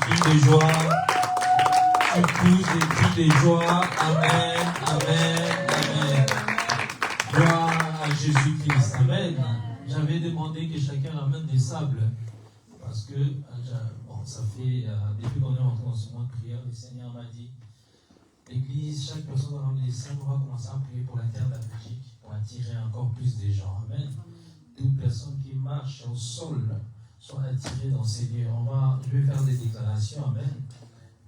cris de joie. Tu pousses des cris de joie. Amen, amen, amen. Gloire à Jésus-Christ. Amen. J'avais demandé que chacun ramène des sables. Parce que, ça fait, depuis qu'on est rentré dans ce mois de prière, le Seigneur m'a dit, l'Église, chaque personne doit ramener des sables. On va commencer à prier pour la terre de la Belgique, pour attirer encore plus de gens. Amen. Toute personne qui marche au sol soit attirée dans ces lieux. Je vais faire des déclarations. Amen.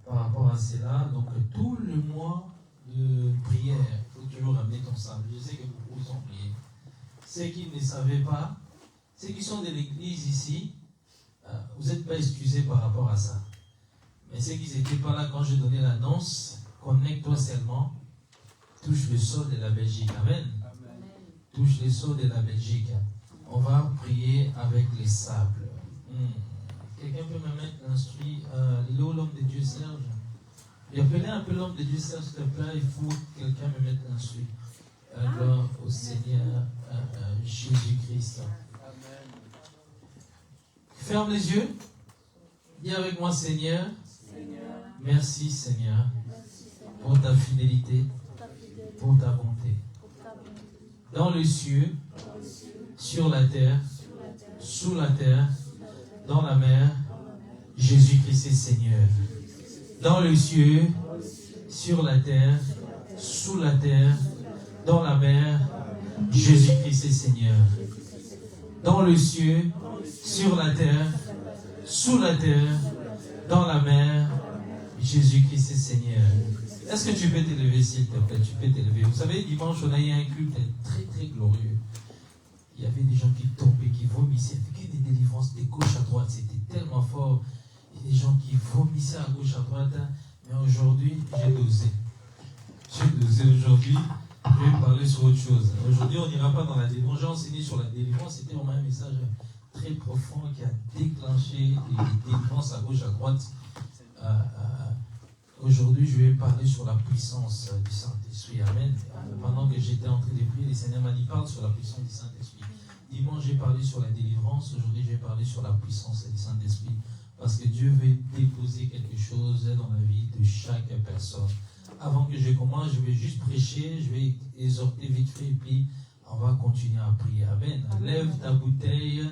Par rapport à cela, donc tout le mois de prière, il faut toujours ramener ton sable. Je sais que beaucoup sont priés. Ceux qui ne savaient pas, ceux qui sont de l'église ici, vous n'êtes pas excusés par rapport à ça. Mais ceux qui n'étaient pas là quand je donnais l'annonce, connecte-toi seulement, touche le sol de la Belgique. Amen. Amen. Touche le sol de la Belgique. On va prier avec les sables. Quelqu'un peut me mettre l'instruit, l'homme de Dieu Serge. Et appelez un peu l'homme de Dieu Serge, s'il te plaît. Il faut que quelqu'un me mette l'instruit. Gloire au Seigneur Jésus-Christ. Ferme les yeux. Dis avec moi, Seigneur. Merci, Seigneur, pour ta fidélité, pour ta bonté. Dans les cieux, sur la terre, sous la terre, dans la mer, Jésus-Christ est Seigneur. Dans les cieux, sur la terre, sous la terre, dans la mer, Jésus-Christ est Seigneur. Dans les cieux, sur la terre, sous la terre, dans la mer, Jésus-Christ est Seigneur. Est-ce que tu peux t'élever, s'il te plaît? Tu peux t'élever. Vous savez, dimanche, on a eu un culte très, très glorieux. Il y avait des gens qui tombaient, qui vomissaient. Il y avait des délivrances de gauche à droite. C'était tellement fort. Il y a des gens qui vomissaient à gauche à droite. Mais aujourd'hui, j'ai dosé. Aujourd'hui, je vais parler sur autre chose. Aujourd'hui, on n'ira pas dans la délivrance. J'ai enseigné sur la délivrance. C'était vraiment un message très profond qui a déclenché les délivrances à gauche à droite. Aujourd'hui, je vais parler sur la puissance du Saint-Esprit. Amen. Pendant que j'étais en train de prier, le Seigneur m'a dit, parle sur la puissance du Saint-Esprit. Dimanche, j'ai parlé sur la délivrance. Aujourd'hui, je vais parler sur la puissance du Saint-Esprit. Parce que Dieu veut déposer quelque chose dans la vie de chaque personne. Avant que je commence, je vais juste prêcher, je vais exhorter vite fait, et puis on va continuer à prier. Amen. Lève ta bouteille.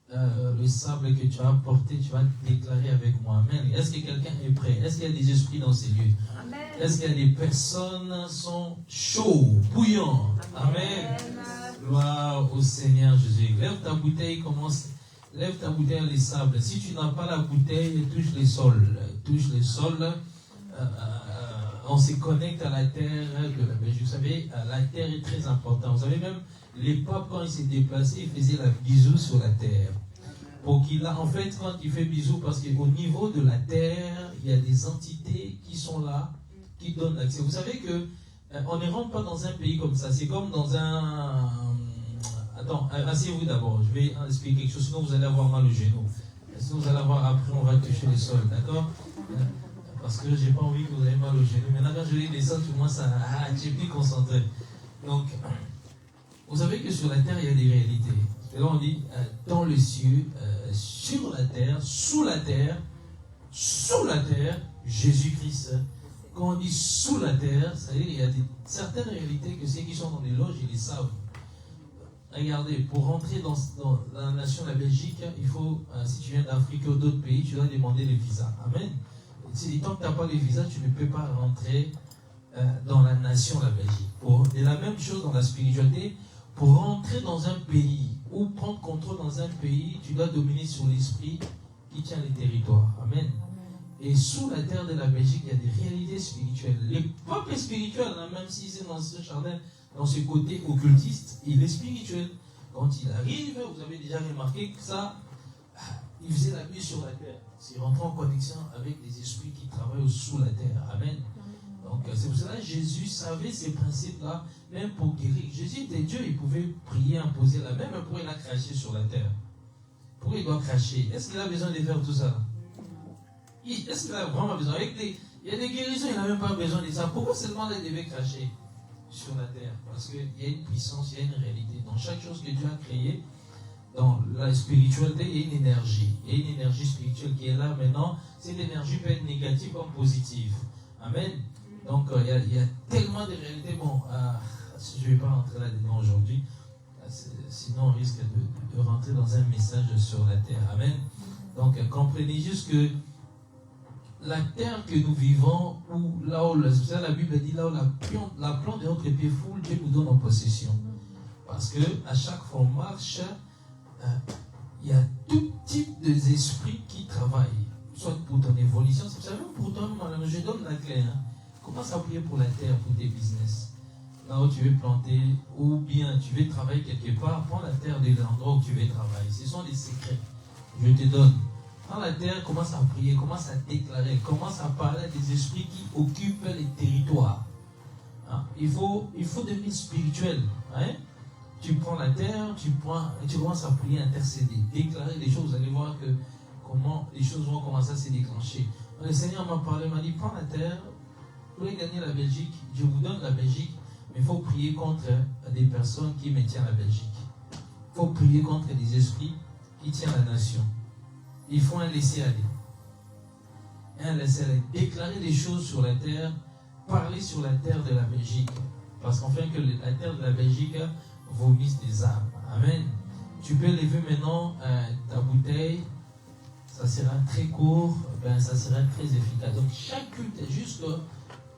Le sable que tu as apporté, tu vas déclarer avec moi. Amen. Est-ce que quelqu'un est prêt? Est-ce qu'il y a des esprits dans ces lieux? Amen. Est-ce qu'il y a des personnes qui sont chauds, bouillants? Amen. Gloire au Seigneur Jésus. Lève ta bouteille, lève ta bouteille les sables. Si tu n'as pas la bouteille, touche les sols. Touche les sols. On se connecte à la terre de la Belgique. Vous savez, la terre est très importante. Vous savez même, les papes, quand ils s'est déplacés, ils faisaient la bisou sur la terre. Pour qu'il a, en fait, quand il fait bisou, parce qu'au niveau de la terre, il y a des entités qui sont là, qui donnent l'accès. Vous savez que on ne rentre pas dans un pays comme ça. C'est comme dans un... Attends, asseyez-vous d'abord. Je vais expliquer quelque chose, sinon vous allez avoir mal au genou. Sinon vous allez avoir après, on va toucher le sol, d'accord? Parce que j'ai pas envie que vous ayez mal au genou. Maintenant, quand je vais descendre, tout le monde, j'ai plus concentré. Donc, vous savez que sur la terre, il y a des réalités. Et là, on dit dans les cieux, sur la terre, sous la terre, Jésus-Christ. Quand on dit sous la terre, ça veut dire qu'il y a certaines réalités que ceux qui sont dans les loges, ils les savent. Regardez, pour rentrer dans la nation de la Belgique, il faut, si tu viens d'Afrique ou d'autres pays, tu dois demander le visa. Amen. Tant que tu n'as pas le visa, tu ne peux pas rentrer dans la nation de la Belgique. Et la même chose dans la spiritualité. Pour rentrer dans un pays ou prendre contrôle dans un pays, tu dois dominer sur l'esprit qui tient les territoires. Amen. Et sous la terre de la Belgique, il y a des réalités spirituelles. Les peuples spirituels, même s'ils sont dans ce jardin, dans ce côté occultiste, il est spirituel. Quand il arrive, vous avez déjà remarqué que ça, il faisait la nuit sur la terre. Il rentrait en connexion avec les esprits qui travaillent sous la terre. Amen. Donc c'est pour cela que Jésus savait ces principes-là, même pour guérir. Jésus était Dieu, il pouvait prier, imposer la main, mais pourquoi il a craché sur la terre? Pourquoi il doit cracher? Est-ce qu'il a besoin de faire tout ça? Est-ce qu'il a vraiment besoin? Il y a des guérisons, il n'a même pas besoin de ça. Pourquoi seulement il devait cracher sur la terre? Parce qu'il y a une puissance, il y a une réalité. Dans chaque chose que Dieu a créée, dans la spiritualité, il y a une énergie. Il y a une énergie spirituelle qui est là maintenant. Cette énergie peut être négative comme positive. Amen. Donc, il y a tellement de réalités. Bon, si je ne vais pas rentrer là-dedans aujourd'hui, sinon on risque de rentrer dans un message sur la terre. Amen. Donc, comprenez juste que la terre que nous vivons, où là où la Bible dit, là où la plante de notre pied foule, Dieu nous donne en possession. Parce que à chaque fois on marche, il y a tout type d'esprits qui travaillent, soit pour ton évolution. Vous savez, pour toi, je donne la clé. Commence à prier pour la terre, pour tes business. Là où tu veux planter, ou bien tu veux travailler quelque part, prends la terre de l'endroit où tu veux travailler. Ce sont des secrets. Je te donne. Prends la terre, commence à prier, commence à déclarer, commence à parler à des esprits qui occupent les territoires. Il faut devenir spirituel. Tu prends la terre, tu commences à prier, intercéder, déclarer des choses. Vous allez voir que comment les choses vont commencer à se déclencher. Le Seigneur m'a parlé, m'a dit, prends la terre, vous voulez gagner la Belgique, je vous donne la Belgique, mais il faut prier contre des personnes qui maintiennent la Belgique. Il faut prier contre des esprits qui tiennent la nation. Il faut un laisser-aller. Un laisser-aller. Déclarer des choses sur la terre, parler sur la terre de la Belgique. Parce qu'enfin que la terre de la Belgique vomisse des âmes. Amen. Tu peux lever maintenant ta bouteille. Ça sera très court, ça sera très efficace. Donc chaque culte, jusqu'à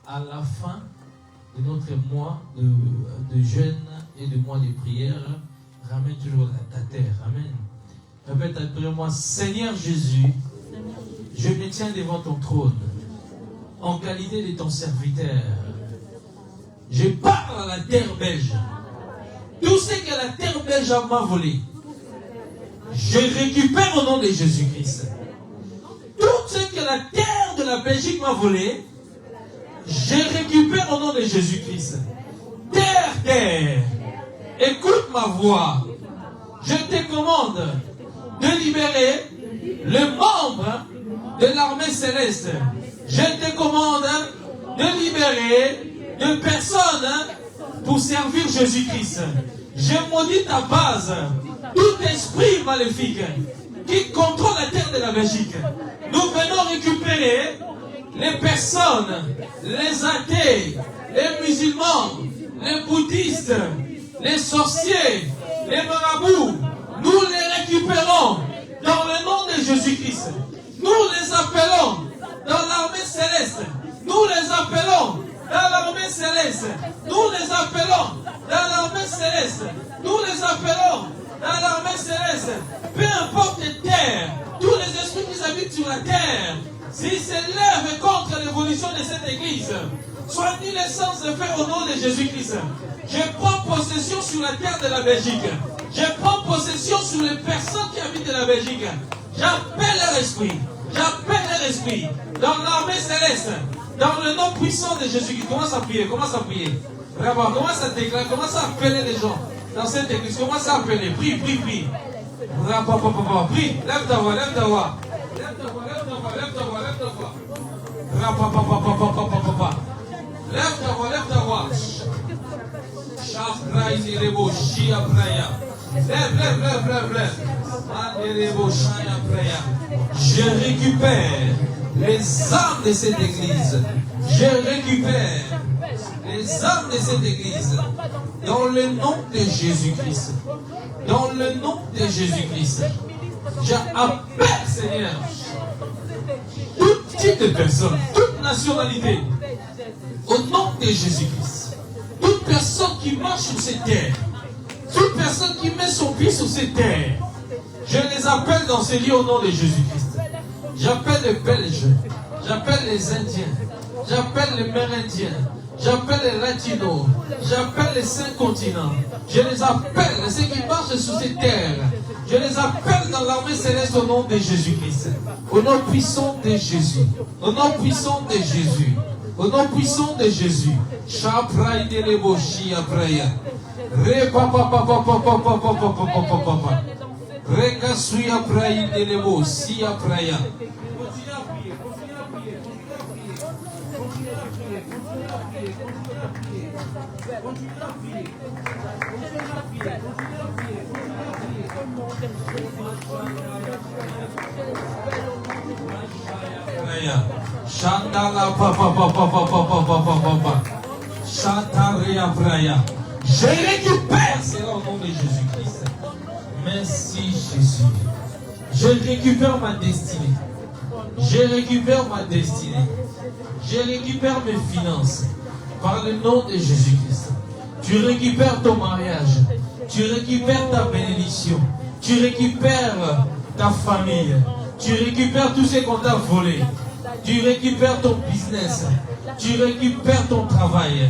la fin de notre mois de jeûne et de mois de prière, ramène toujours ta terre. Amen. Répète après moi, Seigneur Jésus, je me tiens devant ton trône, en qualité de ton serviteur. Je parle à la terre belge. Tout ce que la terre belge m'a volé, je récupère au nom de Jésus-Christ. Tout ce que la terre de la Belgique m'a volé, je récupère au nom de Jésus-Christ. Terre, écoute ma voix. Je te commande de libérer les membres de l'armée céleste. Je te commande de libérer des personnes pour servir Jésus-Christ. Je maudis ta base. Tout esprit maléfique qui contrôle la terre de la Belgique. Nous venons récupérer les personnes, les athées, les musulmans, les bouddhistes, les sorciers, les marabouts. Nous les récupérons dans le nom de Jésus-Christ. Nous les appelons dans l'armée céleste. Nous les appelons dans l'armée céleste. Nous les appelons dans l'armée céleste. Nous les appelons dans l'armée céleste. Peu importe les terres, tous les esprits qui habitent sur la terre, s'ils s'élèvent contre l'évolution de cette église, soient nuls les sens de faire au nom de Jésus-Christ. Je prends possession sur la terre de la Belgique. Je prends possession sur les personnes qui habitent la Belgique. J'appelle leur esprit. J'appelle leur esprit dans l'armée céleste. Dans le nom puissant de Jésus-Christ. Commence à prier. Commence à prier. Vraiment, commence à déclarer. Commence à appeler les gens dans cette église. Commence à appeler. Prie, prie, prie. Prie. Lève ta voix, lève ta voix. Lève ta voix, lève ta voix, lève ta voix, lève ta voix. Lève ta voix, lève ta voix. Lève. Je récupère les âmes de cette église. Je récupère les âmes de cette église. Dans le nom de Jésus-Christ. Dans le nom de Jésus-Christ. J'appelle, Seigneur, tout type de personnes, toute nationalité, au nom de Jésus-Christ. Toute personne qui marche sur cette terre, toute personne qui met son pied sur cette terre, je les appelle dans ces lieux au nom de Jésus-Christ. J'appelle les Belges, j'appelle les Indiens, j'appelle les Mérindiens, j'appelle les Latinos, j'appelle les 5 continents. Je les appelle, ceux qui marchent sur cette terre. Je les appelle dans l'armée céleste au nom de Jésus-Christ. Au nom puissant de Jésus. Au nom puissant de Jésus. Au nom puissant de Jésus. Chapraï de l'eboshi apraya. Re papa papa papa papa papa papa papa. Re kasui apraï de l'eboshi apraya. Continue à prier, continue à prier, continue à prier, continue à prier, continue à prier, continue à prier, continue à prier, continue à prier, continue à prier, continue à prier. Chandala papa papa papa papa papa. Chataria praya. Je récupère, c'est là au nom de Jésus-Christ. Merci Jésus. Je récupère ma destinée. Je récupère ma destinée. Je récupère mes finances. Par le nom de Jésus-Christ. Tu récupères ton mariage. Tu récupères ta bénédiction. Tu récupères ta famille. Tu récupères tout ce qu'on t'a volé. Tu récupères ton business. Tu récupères ton travail.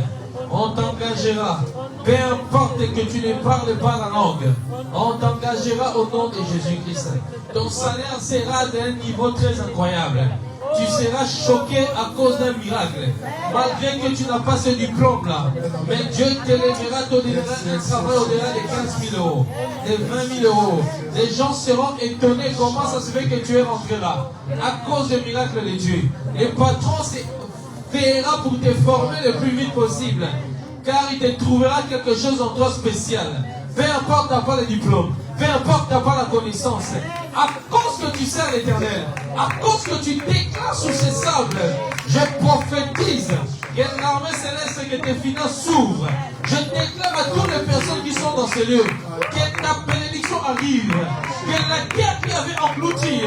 On t'engagera. Peu importe que tu ne parles pas la langue. On t'engagera au nom de Jésus-Christ. Ton salaire sera d'un niveau très incroyable. Tu seras choqué à cause d'un miracle. Malgré que tu n'as pas ce diplôme-là. Mais Dieu t'élèvera, te donnera un travail au-delà de 15 000 euros, de 20 000 euros. Les gens seront étonnés comment ça se fait que tu es rentré là. À cause du miracle de Dieu. Le patron veillera pour te former le plus vite possible. Car il te trouvera quelque chose en toi spécial. Peu importe tu n'as pas le diplôme. Peu importe tu n'as pas la connaissance. À cause que tu sers l'Éternel. À cause que tu déclares sur ces sables. Je prophétise que l'armée céleste, que tes finances s'ouvrent. Je déclare à toutes les personnes qui sont dans ce lieu que ta bénédiction arrive. Que la guerre qui avait englouti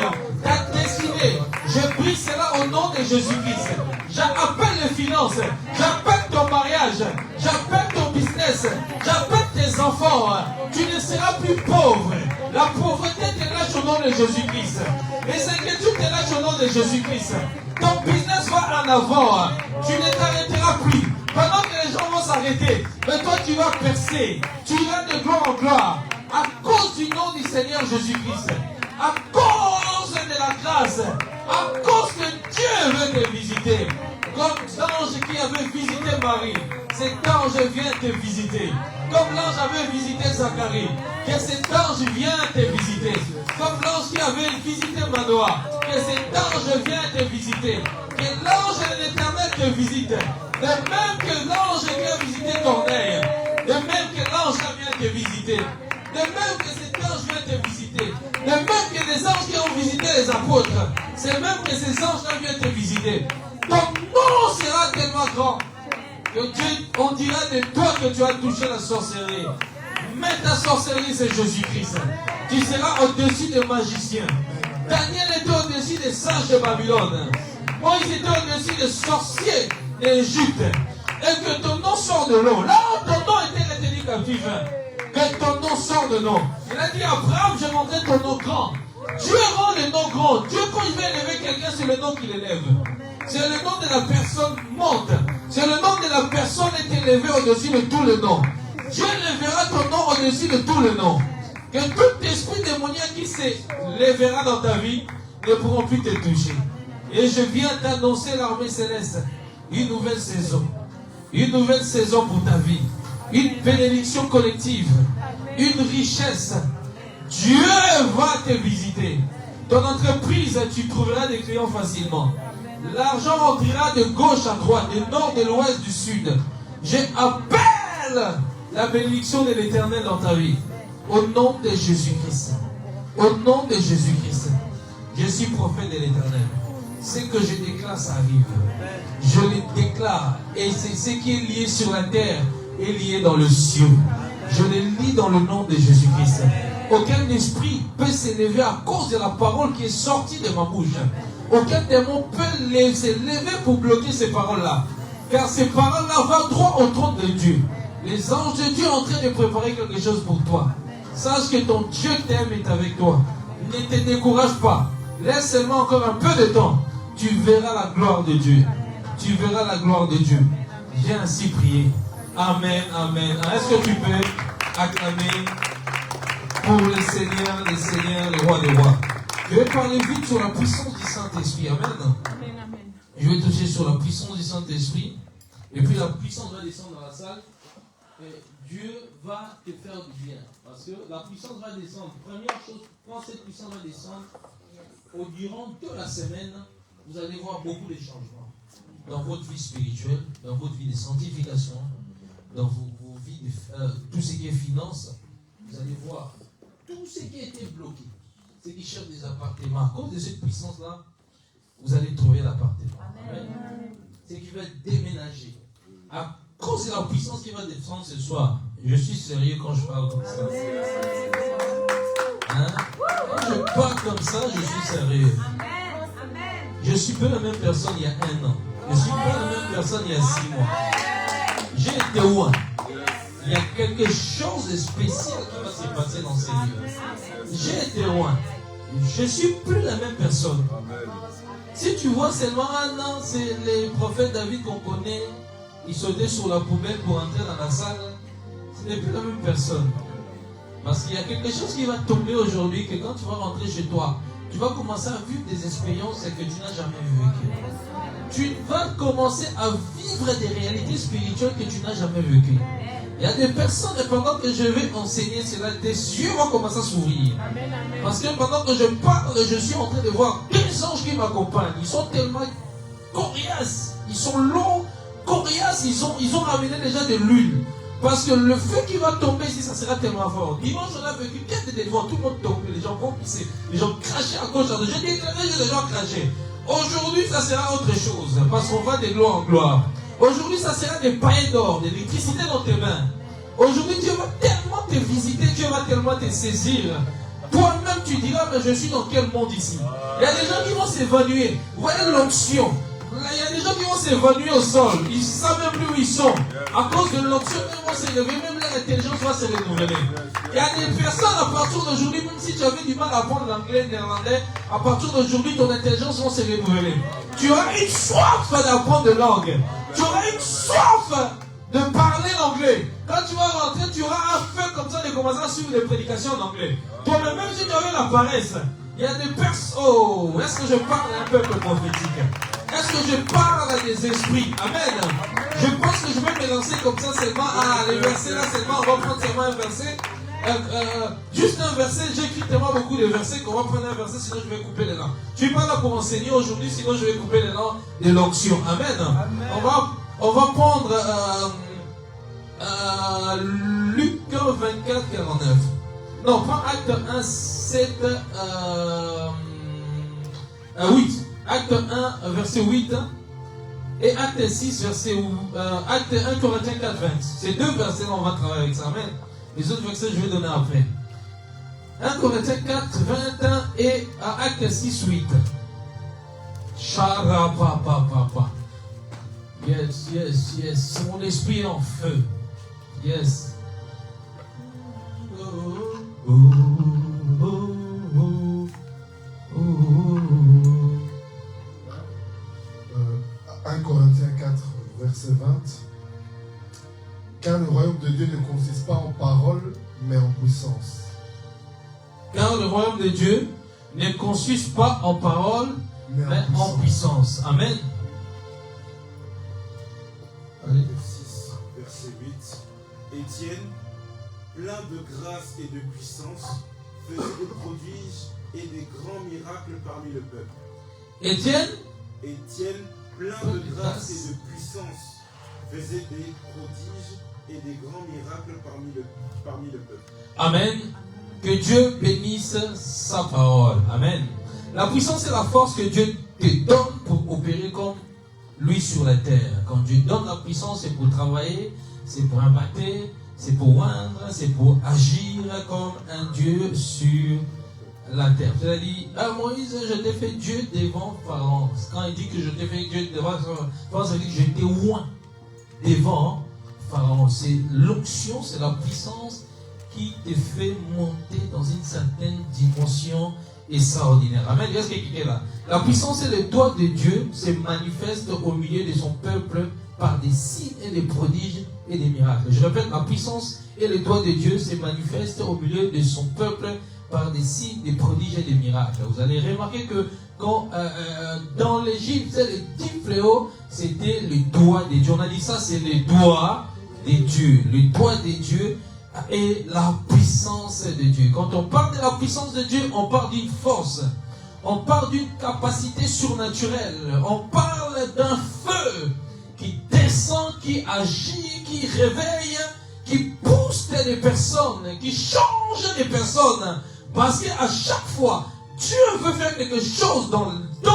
ta destinée. Je prie cela au nom de Jésus-Christ. J'appelle les finances. J'appelle ton mariage. J'appelle ton business. J'appelle tes enfants. Tu ne seras plus pauvre. La pauvreté te lâche au nom de Jésus-Christ. Les inquiétudes te lâchent au nom de Jésus-Christ. Ton business va en avant. Tu ne t'arrêteras plus. Pendant que les gens vont s'arrêter, mais toi tu vas percer. Tu iras de gloire en gloire. À cause du nom du Seigneur Jésus-Christ. À cause de la grâce. À cause que Dieu veut te visiter. Comme l'ange qui avait visité Marie. Cet ange vient te visiter. Comme l'ange avait visité Zacharie. Que cet ange vient te visiter. Comme l'ange qui avait visité Manoah. Que cet ange vient te visiter. Que l'ange de l'Éternel te visite. De même que l'ange qui a visité Corneille. De même que l'ange vient te visiter. De même que cet ange vient te visiter. De même que les anges qui ont visité les apôtres. C'est même que ces anges-là viennent te visiter. Ton nom sera tellement grand que Dieu, on dira de toi que tu as touché la sorcellerie. Mais ta sorcellerie, c'est Jésus-Christ. Tu seras au-dessus des magiciens. Daniel était au-dessus des sages de Babylone. Moïse était au-dessus des sorciers d'Égypte. Et que ton nom sort de l'eau. Là où ton nom était retenu captif. Que ton nom sort de l'eau. Il a dit à Abraham, je rendrai ton nom grand. Dieu rend le nom grand. Dieu, quand il veut élever quelqu'un, c'est le nom qu'il élève. C'est le nom de la personne monte. C'est le nom de la personne est élevé au-dessus de tout le nom. Dieu lèvera ton nom au-dessus de tout le nom. Que tout esprit démoniaque qui s'élèvera dans ta vie ne pourront plus te toucher. Et je viens t'annoncer l'armée céleste. Une nouvelle saison. Une nouvelle saison pour ta vie. Une bénédiction collective. Une richesse. Dieu va te visiter. Ton entreprise, tu trouveras des clients facilement. L'argent rentrera de gauche à droite, du nord, de l'ouest, du sud. J'appelle la bénédiction de l'Éternel dans ta vie. Au nom de Jésus-Christ. Au nom de Jésus-Christ. Je suis prophète de l'Éternel. Ce que je déclare, ça arrive. Je le déclare. Et c'est ce qui est lié sur la terre est lié dans le ciel. Je le lis dans le nom de Jésus-Christ. Aucun esprit peut s'élever à cause de la parole qui est sortie de ma bouche. Aucun démon peut s'élever pour bloquer ces paroles-là. Car ces paroles-là vont droit au trône de Dieu. Les anges de Dieu sont en train de préparer quelque chose pour toi. Sache que ton Dieu t'aime et est avec toi. Ne te décourage pas. Laisse seulement encore un peu de temps. Tu verras la gloire de Dieu. Tu verras la gloire de Dieu. Viens ainsi prier. Amen, amen. Est-ce que tu peux acclamer pour le Seigneur, les seigneurs, les rois des rois? Je vais parler vite sur la puissance du Saint-Esprit. Amen. Amen, amen. Je vais toucher sur la puissance du Saint-Esprit. Et puis la puissance va descendre dans la salle. Et Dieu va te faire du bien. Parce que la puissance va descendre. Première chose, quand cette puissance va descendre, durant toute la semaine, vous allez voir beaucoup de changements. Dans votre vie spirituelle, dans votre vie de sanctification, dans vos vies, tout ce qui est finance, vous allez voir Tous ceux qui étaient bloqués, ceux qui cherchent des appartements, à cause de cette puissance-là, vous allez trouver l'appartement. Amen. Ceux qui veulent déménager, à cause de la puissance qui va descendre ce soir, je suis sérieux quand je parle comme ça. Hein? Quand je parle comme ça, je suis sérieux. Je ne suis pas la même personne il y a 1 an. Je ne suis pas la même personne il y a 6 mois. J'ai été loin. Il y a quelque chose de spécial qui va se passer dans ces lieux. J'ai été loin. Je ne suis plus la même personne. Si tu vois seulement 1 an, c'est les prophètes David qu'on connaît. Il sautait sur la poubelle pour entrer dans la salle. Ce n'est plus la même personne. Parce qu'il y a quelque chose qui va tomber aujourd'hui, que quand tu vas rentrer chez toi, tu vas commencer à vivre des expériences que tu n'as jamais vécues. Tu vas commencer à vivre des réalités spirituelles que tu n'as jamais vécues. Il y a des personnes, et pendant que je vais enseigner cela, tes yeux vont commencer à s'ouvrir. Parce que pendant que je parle, je suis en train de voir 2 anges qui m'accompagnent. Ils sont tellement coriaces, ils sont longs, coriaces, ils ont ramené déjà de l'huile. Parce que le feu qui va tomber ici, ça sera tellement fort. Dimanche, on a vécu 4 devant, tout le monde tombait, les gens vont pisser, les gens crachaient à gauche, à droite. J'ai déclaré, les gens crachaient. Aujourd'hui, ça sera autre chose, parce qu'on va de gloire en gloire. Aujourd'hui, ça sera des pailles d'or, de l'électricité dans tes mains. Aujourd'hui, Dieu va tellement te visiter, Dieu va tellement te saisir. Toi-même, tu diras, mais je suis dans quel monde ici? Il y a des gens qui vont s'évanouir. Vous voyez l'onction. Il y a des gens qui vont s'évanouir au sol. Ils ne savent même plus où ils sont. À cause de l'onction, ils vont s'élever. Même leur intelligence va se renouveler. Il y a des personnes à partir d'aujourd'hui, même si tu avais du mal à apprendre l'anglais, le néerlandais, à partir d'aujourd'hui, ton intelligence va se renouveler. Tu auras une soif d'apprendre de langue. Tu auras une soif de parler l'anglais. Quand tu vas rentrer, tu auras un feu comme ça de commencer à suivre les prédications en anglais. Toi-même, même si tu avais la paresse, il y a des personnes. Oh, est-ce que je parle à un peuple prophétique? Est-ce que je parle à des esprits? Amen. Je pense que je vais me lancer comme ça seulement. Ah, les versets là seulement. On va prendre seulement un verset. Juste un verset. J'écris tellement beaucoup de versets qu'on va prendre un verset, sinon je vais couper les noms. Je ne suis pas là pour enseigner aujourd'hui, sinon je vais couper les noms de l'onction. Amen. On va prendre Luc 24, 49. Non, prends Acte 1, 7, 8. Acte 1, verset 8. Et Acte 6, verset Acte 1, Corinthiens 4, 20. Ces 2 versets, on va travailler avec ça. Amen. Les autres versets, je vais donner après. 1 Corinthiens 4, 21 et Acte 6, 8. Charapapapapa. Yes, yes, yes. Mon esprit est en feu. Yes. Oh, oh, oh, oh, oh. 1 Corinthiens 4, verset 20. Car le royaume de Dieu ne consiste pas en parole, mais en puissance. Car le royaume de Dieu ne consiste pas en parole, mais en puissance. Amen. Allez. 6, verset 8. Étienne, plein de grâce et de puissance, faisait des prodiges et des grands miracles parmi le peuple. Étienne, plein de grâce et de puissance, faisait des prodiges et des grands miracles parmi le peuple. Amen. Que Dieu bénisse sa parole. Amen. La puissance et la force que Dieu te donne pour opérer comme lui sur la terre. Quand Dieu donne la puissance, c'est pour travailler, c'est pour abattre, c'est pour oindre, c'est pour agir comme un Dieu sur la terre. Tu as dit, Moïse, je t'ai fait Dieu devant Pharaon. Quand il dit que je t'ai fait Dieu devant Pharaon, ça veut dire que je t'ai oint devant Pharaon. C'est l'onction, c'est la puissance qui te fait monter dans une certaine dimension extraordinaire. Amen. Regarde ce qui est là. La puissance et le doigt de Dieu se manifestent au milieu de son peuple par des signes et des prodiges et des miracles. Je répète, la puissance et le doigt de Dieu se manifestent au milieu de son peuple par des signes, des prodiges et des miracles. Vous allez remarquer que quand dans l'Égypte, les 10 fléaux, c'était le doigt de Dieu. On a dit ça, c'est le doigt de Dieu. Le doigt de Dieu et la puissance de Dieu. Quand on parle de la puissance de Dieu, on parle d'une force. On parle d'une capacité surnaturelle. On parle d'un feu qui descend, qui agit, qui réveille, qui qui booste des personnes, qui change des personnes. Parce qu'à chaque fois, Dieu veut faire quelque chose dans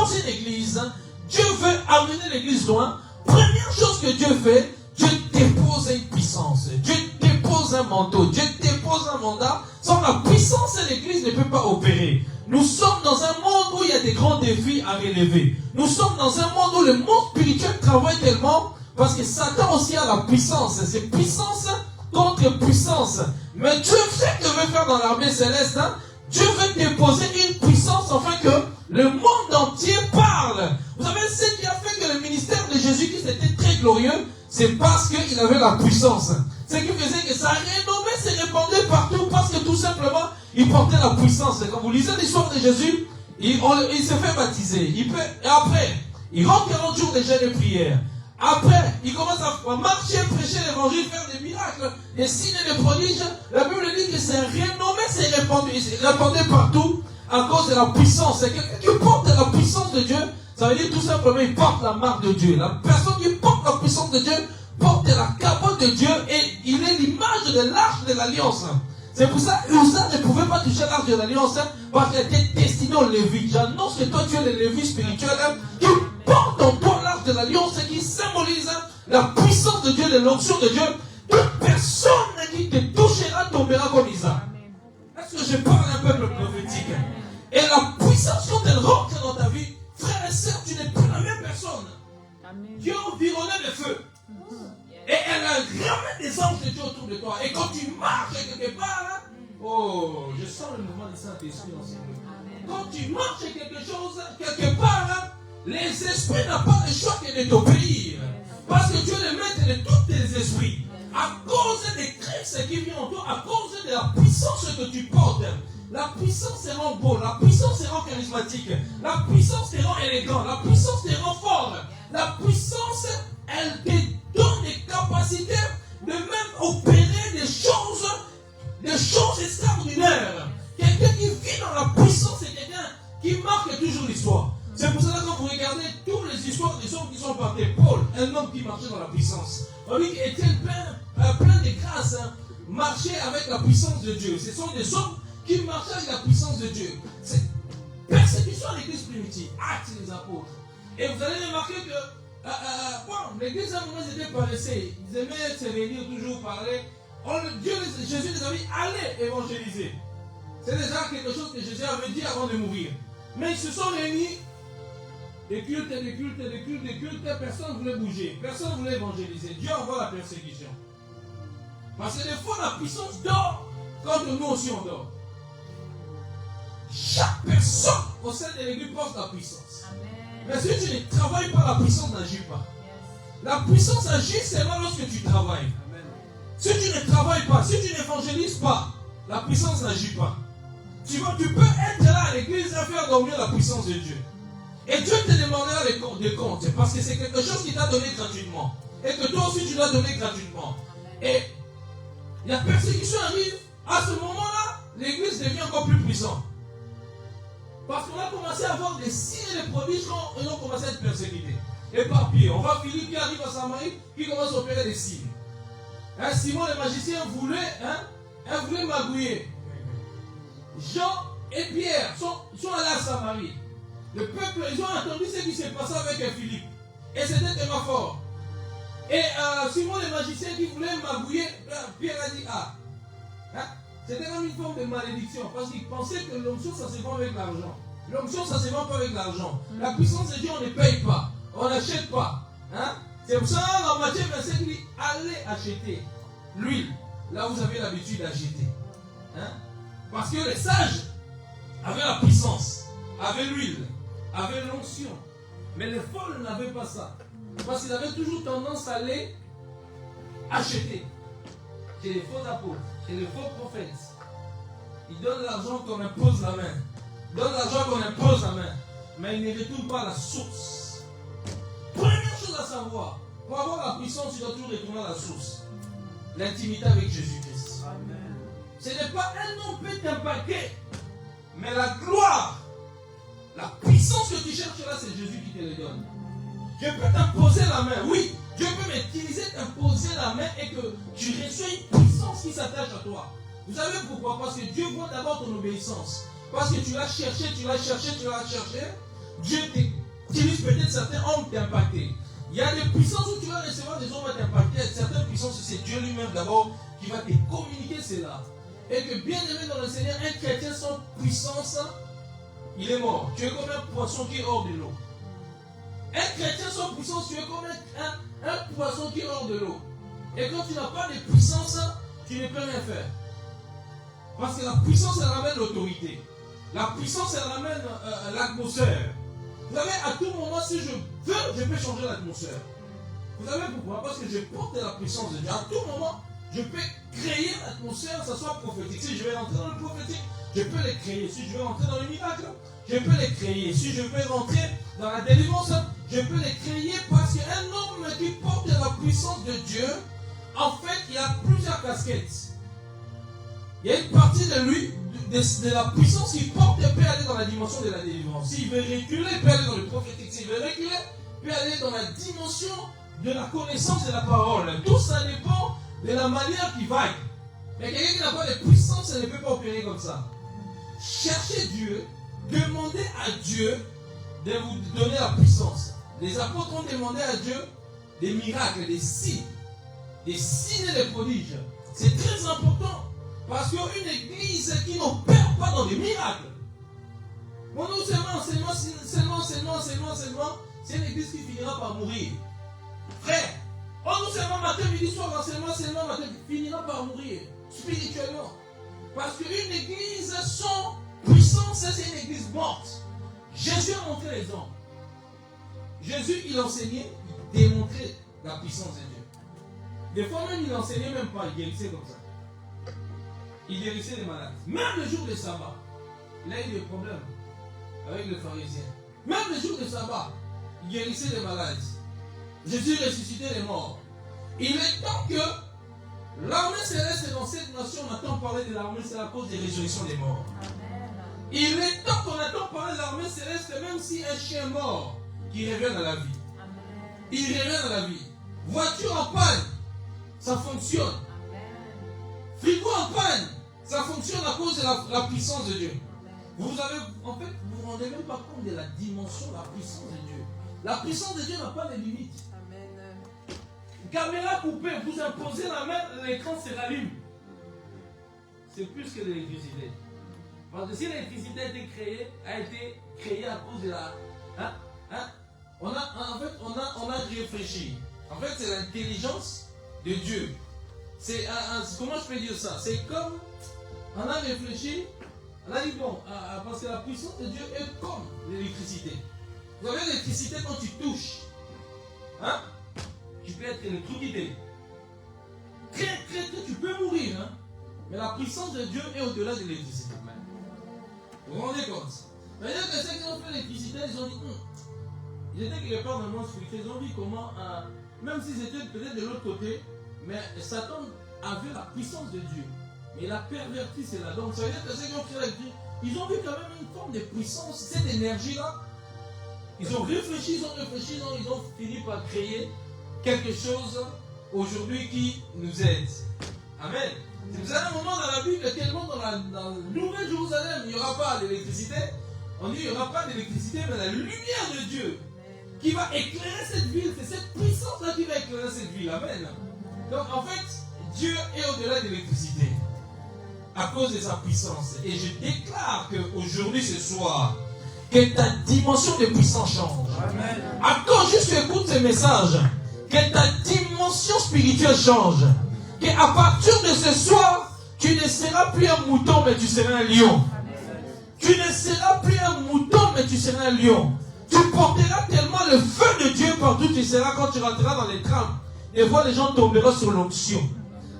une église. Dieu veut amener l'église loin. Première chose que Dieu fait, Dieu dépose une puissance. Dieu dépose un manteau. Dieu dépose un mandat. Sans la puissance, l'église ne peut pas opérer. Nous sommes dans un monde où il y a des grands défis à relever. Nous sommes dans un monde où le monde spirituel travaille tellement parce que Satan aussi a la puissance. C'est puissance contre puissance. Mais Dieu sait que veut faire dans l'armée céleste. Hein? Dieu veut déposer une puissance afin que le monde entier parle. Vous savez, ce qui a fait que le ministère de Jésus-Christ était très glorieux, c'est parce qu'il avait la puissance. Ce qui faisait que sa renommée s'est répandue partout parce que tout simplement, il portait la puissance. Quand vous lisez l'histoire de Jésus, il se fait baptiser. Et après, il rentre 40 jours de jeûne et prière. Après, il commence à marcher, prêcher l'évangile, faire des miracles, des signes et des prodiges. La Bible dit que sa renommée s'est répandue partout à cause de la puissance. C'est quelqu'un qui porte la puissance de Dieu. Ça veut dire tout simplement, il porte la marque de Dieu. La personne qui porte la puissance de Dieu porte la capote de Dieu et il est l'image de l'arche de l'alliance. C'est pour ça que Uza ne pouvait pas toucher l'arche de l'alliance parce qu'elle était destinée au Lévi. J'annonce que toi tu es le Lévi spirituel qui porte en toi l'arche de l'alliance et qui symbolise la puissance de Dieu, l'onction de Dieu. Toute personne qui te touchera tombera comme Isa. Est-ce que je parle un peuple prophétique? Et la puissance quand elle rentre dans ta vie, frère et sœur, tu n'es plus la même personne. Dieu environnait le feu. Et elle ramène des anges de Dieu autour de toi. Et quand tu marches quelque part, oh, je sens le mouvement du Saint-Esprit dans ce lieu. Quand tu marches quelque chose, quelque part, les esprits n'ont pas le choix que de t'obéir. Parce que Dieu est le maître de tous tes esprits. À cause des Christ qui vient en toi, à cause de la puissance que tu portes. La puissance te rend beau, la puissance te rend charismatique, la puissance te rend élégant, la puissance te rend fort. La puissance, elle te donne des capacités de même opérer des choses extraordinaires. Quelqu'un qui vit dans la puissance, c'est quelqu'un qui marque toujours l'histoire. C'est pour cela que quand vous regardez toutes les histoires des hommes qui sont partis, Paul, un homme qui marchait dans la puissance. On dit qu'Étienne plein de grâce, marchait avec la puissance de Dieu. Ce sont des hommes qui marchaient avec la puissance de Dieu. C'est persécution à l'église primitive, actes des apôtres. Et vous allez remarquer que l'église à un moment ils étaient paressés. Ils aimaient se réunir, toujours parler. Jésus les avait dit, allez évangéliser. C'est déjà quelque chose que Jésus avait dit avant de mourir. Mais ils se sont réunis, des cultes, personne ne voulait bouger, personne ne voulait évangéliser. Dieu envoie la persécution. Parce que des fois la puissance dort quand nous aussi on dort. Chaque personne au sein de l'église porte la puissance. Amen. Mais si tu ne travailles pas, la puissance n'agit pas. Yes. La puissance agit seulement lorsque tu travailles. Amen. Si tu ne travailles pas, si tu n'évangélises pas, la puissance n'agit pas. Tu peux être là à l'église et faire dormir la puissance de Dieu. Et Dieu te demandera des comptes parce que c'est quelque chose qu'il t'a donné gratuitement. Et que toi aussi tu l'as donné gratuitement. Et la persécution arrive, à ce moment-là, l'église devient encore plus puissante. Parce qu'on a commencé à avoir des signes et des prodiges quand ils ont commencé à être persécutés. Éparpillés. On voit Philippe qui arrive à Samarie, qui commence à opérer des signes. Simon le magicien voulait magouiller. Jean et Pierre sont allés à Samarie. Le peuple, ils ont entendu ce qui s'est passé avec Philippe. Et c'était tellement fort. Et Simon le magicien qui voulait magouiller, Pierre a dit, c'était comme une forme de malédiction. Parce qu'il pensait que l'onction, ça se vend avec l'argent. L'onction, ça se vend pas avec l'argent. La puissance de Dieu, on ne paye pas. On n'achète pas. C'est pour ça, dans Matthieu 25, il dit, allez acheter l'huile. Là où vous avez l'habitude d'acheter. Parce que les sages avaient la puissance, avaient l'huile, avaient l'onction. Mais les folles n'avaient pas ça. Parce qu'ils avaient toujours tendance à aller acheter. Chez les faux apôtres, chez les faux prophètes. Ils donnent l'argent qu'on impose la main. Ils donnent l'argent qu'on impose la main. Mais ils ne retournent pas à la source. Première chose à savoir, pour avoir la puissance, tu dois toujours retourner à la source. L'intimité avec Jésus-Christ. Amen. Ce n'est pas un homme peut t'impacter, mais la gloire, la puissance que tu cherches là, c'est Jésus qui te le donne. Je peux t'imposer la main, oui. Dieu peut m'utiliser, t'imposer la main et que tu reçois une puissance qui s'attache à toi. Vous savez pourquoi? Parce que Dieu voit d'abord ton obéissance. Parce que tu l'as cherché, tu l'as cherché, tu l'as cherché. Dieu t'utilise peut-être certains hommes t'impacter. Il y a des puissances où tu vas recevoir des hommes à t'impacter. Certaines puissances, c'est Dieu lui-même d'abord qui va te communiquer cela. Et que bien aimé dans le Seigneur, un chrétien sans puissance, il est mort. Tu es comme un poisson qui est hors de l'eau. Un chrétien sans puissance, tu es comme un poisson qui est hors de l'eau. Et quand tu n'as pas de puissance, tu ne peux rien faire. Parce que la puissance, elle ramène l'autorité. La puissance, elle ramène l'atmosphère. Vous savez, à tout moment, si je veux, je peux changer l'atmosphère. Vous savez pourquoi? Parce que je porte la puissance de Dieu. À tout moment, je peux créer l'atmosphère, que ce soit prophétique. Si je vais rentrer dans le prophétique, je peux les créer. Si je veux rentrer dans le miracle, je peux les créer. Si je veux rentrer dans la délivrance, je peux les créer parce qu'un homme qui porte la puissance de Dieu, en fait, il a plusieurs casquettes. Il y a une partie de lui, de la puissance qu'il porte, il peut aller dans la dimension de la délivrance. S'il veut reculer, il peut aller dans le prophétique. S'il veut reculer, il peut aller dans la dimension de la connaissance de la parole. Tout ça dépend de la manière qu'il vaille. Mais quelqu'un qui n'a pas de puissance, il ne peut pas opérer comme ça. Cherchez Dieu, demandez à Dieu de vous donner la puissance. Les apôtres ont demandé à Dieu des miracles, des signes et des prodiges. C'est très important. Parce qu'une église qui n'opère pas dans des miracles, bon, nous seulement, c'est une église qui finira par mourir. Frère, nous seulement matin, midi, soir, seulement matin, finira par mourir spirituellement. Parce qu'une église sans puissance, c'est une église morte. Jésus a montré l'exemple. Jésus, il enseignait, il démontrait la puissance de Dieu. Des fois même, il n'enseignait même pas, il guérissait comme ça. Il guérissait les malades. Même le jour de sabbat, il a eu des problèmes avec les pharisiens. Même le jour de sabbat, il guérissait les malades. Jésus ressuscitait les morts. Il est temps que l'armée céleste dans cette nation, on attend parler de l'armée, c'est à cause des résurrections des morts. Amen. Il est temps qu'on attend parler de l'armée céleste, même si un chien mort qui revient à la vie. Amen. Il revient à la vie. Voiture en panne, ça fonctionne. Amen. Frigo en panne, ça fonctionne à cause de la puissance de Dieu. Vous vous rendez même pas compte de la dimension, la puissance de Dieu. La puissance de Dieu n'a pas de limite. Amen. Caméra coupée, vous imposez la main, l'écran se rallume. C'est plus que l'électricité. Parce que si l'électricité a été créée à cause de la... On a réfléchi. En fait, c'est l'intelligence de Dieu. Comment je peux dire ça? C'est comme... On a réfléchi, on a dit bon, parce que la puissance de Dieu est comme l'électricité. Vous savez, l'électricité, quand tu touches, tu peux être électrocuté. Très, tu peux mourir. Mais la puissance de Dieu est au-delà de l'électricité. Vous vous rendez compte? C'est-à-dire que ceux qui ont fait l'électricité, ils ont dit, ils étaient quelque part dans le monde spirituel, ils ont vu comment, même s'ils étaient peut-être de l'autre côté, mais Satan avait la puissance de Dieu. Mais il a perverti cela. Donc ça veut dire que ceux qui ont créé l'électricité, ils ont vu quand même une forme de puissance, cette énergie-là. Ils ont réfléchi, ils ont fini par créer quelque chose aujourd'hui qui nous aide. Amen. Vous avez un moment dans la Bible, tellement dans la Nouvelle Jérusalem, il n'y aura pas d'électricité. On dit qu'il n'y aura pas d'électricité, mais la lumière de Dieu qui va éclairer cette ville. C'est cette puissance-là qui va éclairer cette ville. Amen. Donc en fait, Dieu est au-delà de l'électricité à cause de sa puissance. Et je déclare qu'aujourd'hui, ce soir, que ta dimension de puissance change. Amen. Quand juste écoute ce message, que ta dimension spirituelle change. Qu'à partir de ce soir, tu ne seras plus un mouton, mais tu seras un lion. Tu ne seras plus un mouton, mais tu seras un lion. Tu porteras tellement le feu de Dieu partout où tu seras quand tu rentreras dans les trams. Des fois, les gens tomberont sur l'onction.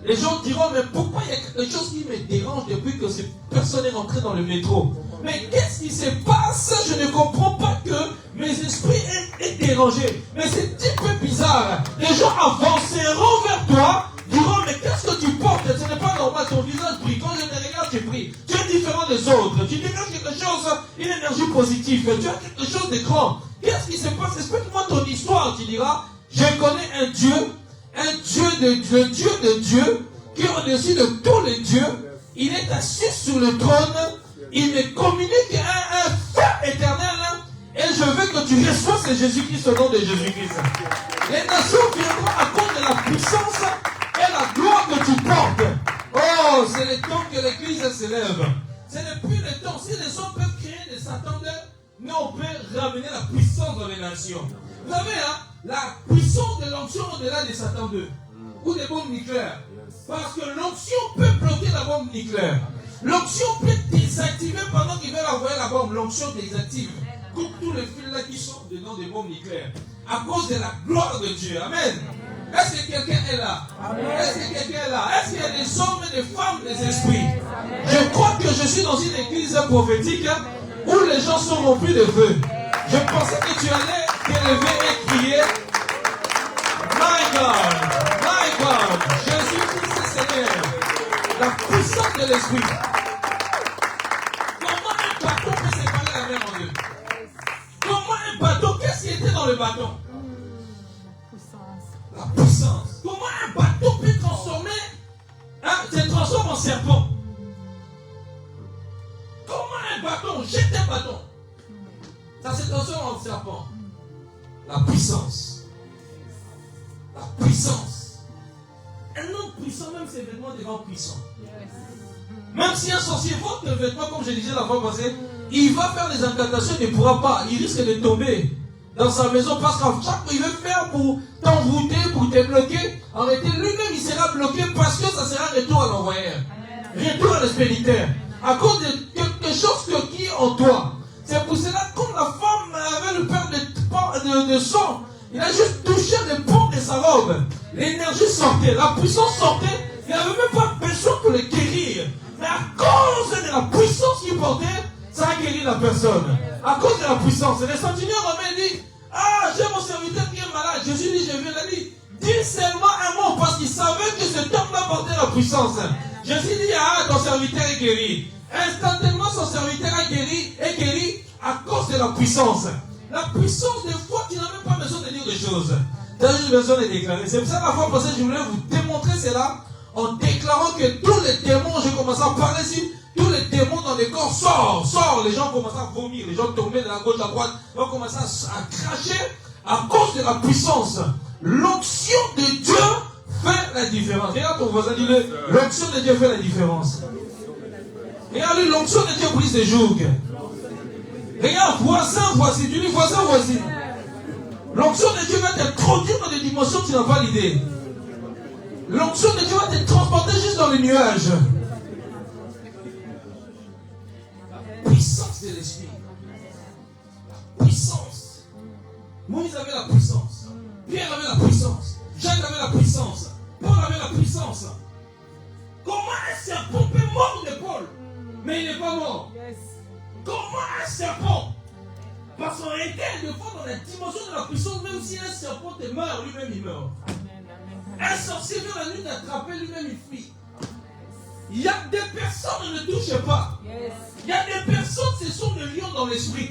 Les gens diront, mais pourquoi il y a quelque chose qui me dérange depuis que cette personne est rentrée dans le métro? Mais qu'est-ce qui se passe? Je ne comprends pas que mes esprits aient dérangé. Mais c'est un petit peu bizarre. Les gens avanceront vers toi, diront, mais qu'est-ce que tu portes? Ce n'est pas normal, ton visage brille. Quand je te regarde, tu brilles. Tu es différent des autres. Tu dégages quelque chose, une énergie positive. Tu as quelque chose de grand. Qu'est-ce qui se passe? Explique-moi ton histoire, tu diras. Je connais un Dieu le Dieu de Dieu, qui est au-dessus de tous les dieux. Il est assis sur le trône. Il me communique un feu éternel. Et je veux que tu reçoives ce Jésus-Christ au nom de Jésus-Christ. Les nations viendront à cause de la puissance et la gloire que tu portes. Oh, c'est le temps que l'Église s'élève. Ce n'est plus le temps. Si les hommes peuvent créer des Satan mais on peut ramener la puissance dans les nations. Vous savez, la puissance de l'onction au-delà des Satan 2 ou des bombes nucléaires. Parce que l'onction peut bloquer la bombe nucléaire. L'onction peut désactiver pendant qu'ils veulent envoyer la bombe. L'onction désactive. Coupe tous les fils là qui sont dedans des bombes nucléaires. À cause de la gloire de Dieu. Amen. Est-ce que quelqu'un est là? Est-ce que quelqu'un est là? Est-ce qu'il y a des hommes et des femmes des esprits? Je crois que je suis dans une église prophétique où les gens sont remplis de feu. Je pensais que tu allais te lever et crier. My God, Jésus-Christ est Seigneur. La puissance de l'esprit. Comment un bâton peut séparer la mer en deux? Comment un bateau, qu'est-ce qui était dans le bâton? La puissance. Comment un bateau peut se transforme en serpent? Comment un bâton, jette un bâton, ça se transforme en serpent? La puissance. La puissance. Un homme puissant, même ses vêtements deviennent puissants. Même si un sorcier vote le vêtement, comme je disais la fois passée, il va faire les incantations, il ne pourra pas. Il risque de tomber dans sa maison parce qu'à chaque fois il veut faire pour t'envoûter, pour te bloquer. En réalité, lui-même il sera bloqué parce que ça sera retour à l'envoyeur, retour à l'expéditeur, à cause de quelque chose qui est en toi. C'est pour cela que comme la femme avait le père de sang, il a juste touché le pont de sa robe. L'énergie sortait, la puissance sortait. Il n'avait même pas besoin de le guérir. Mais à cause de la puissance qu'il portait, ça a guéri la personne. À cause de la puissance. Et le centenier romain dit, j'ai mon serviteur qui est malade. Jésus dit, je viens. Il a dit, dis seulement un mot parce qu'il savait que cet homme-là portait la puissance. Jésus dit, ton serviteur est guéri. Instantanément, son serviteur est guéri à cause de la puissance. La puissance, des fois, tu n'as même pas besoin de dire des choses. Tu as juste besoin de déclarer. C'est pour ça que la fois passée, je voulais vous démontrer cela en déclarant que tous les démons, j'ai commencé à parler ici, tous les démons dans les corps sortent. Les gens commencent à vomir, les gens tomber de la gauche à droite, ils vont commencer à cracher à cause de la puissance. L'onction de Dieu fait la différence. Regarde ton voisin, dis-le, l'onction de Dieu fait la différence. Regarde, l'onction de Dieu brise les jougs. Regarde, voici, tu dis voici. L'onction de Dieu va t'introduire dans des dimensions que tu n'as pas l'idée. L'onction de Dieu va te transporter juste dans les nuages. La puissance de l'esprit. La puissance. Moïse avait la puissance. Pierre avait la puissance. Jacques avait la puissance. Paul avait la puissance. Comment un serpent peut mordre l'épaule, mais il n'est pas mort? Comment un serpent? Parce qu'en réalité, des fois, dans la dimension de la puissance, même si un serpent te meurt, lui-même il meurt. Un sorcier vient la nuit t'attraper, lui-même il fuit. Il y a des personnes ne touchent pas. Il y a des personnes, ce sont des lions dans l'esprit.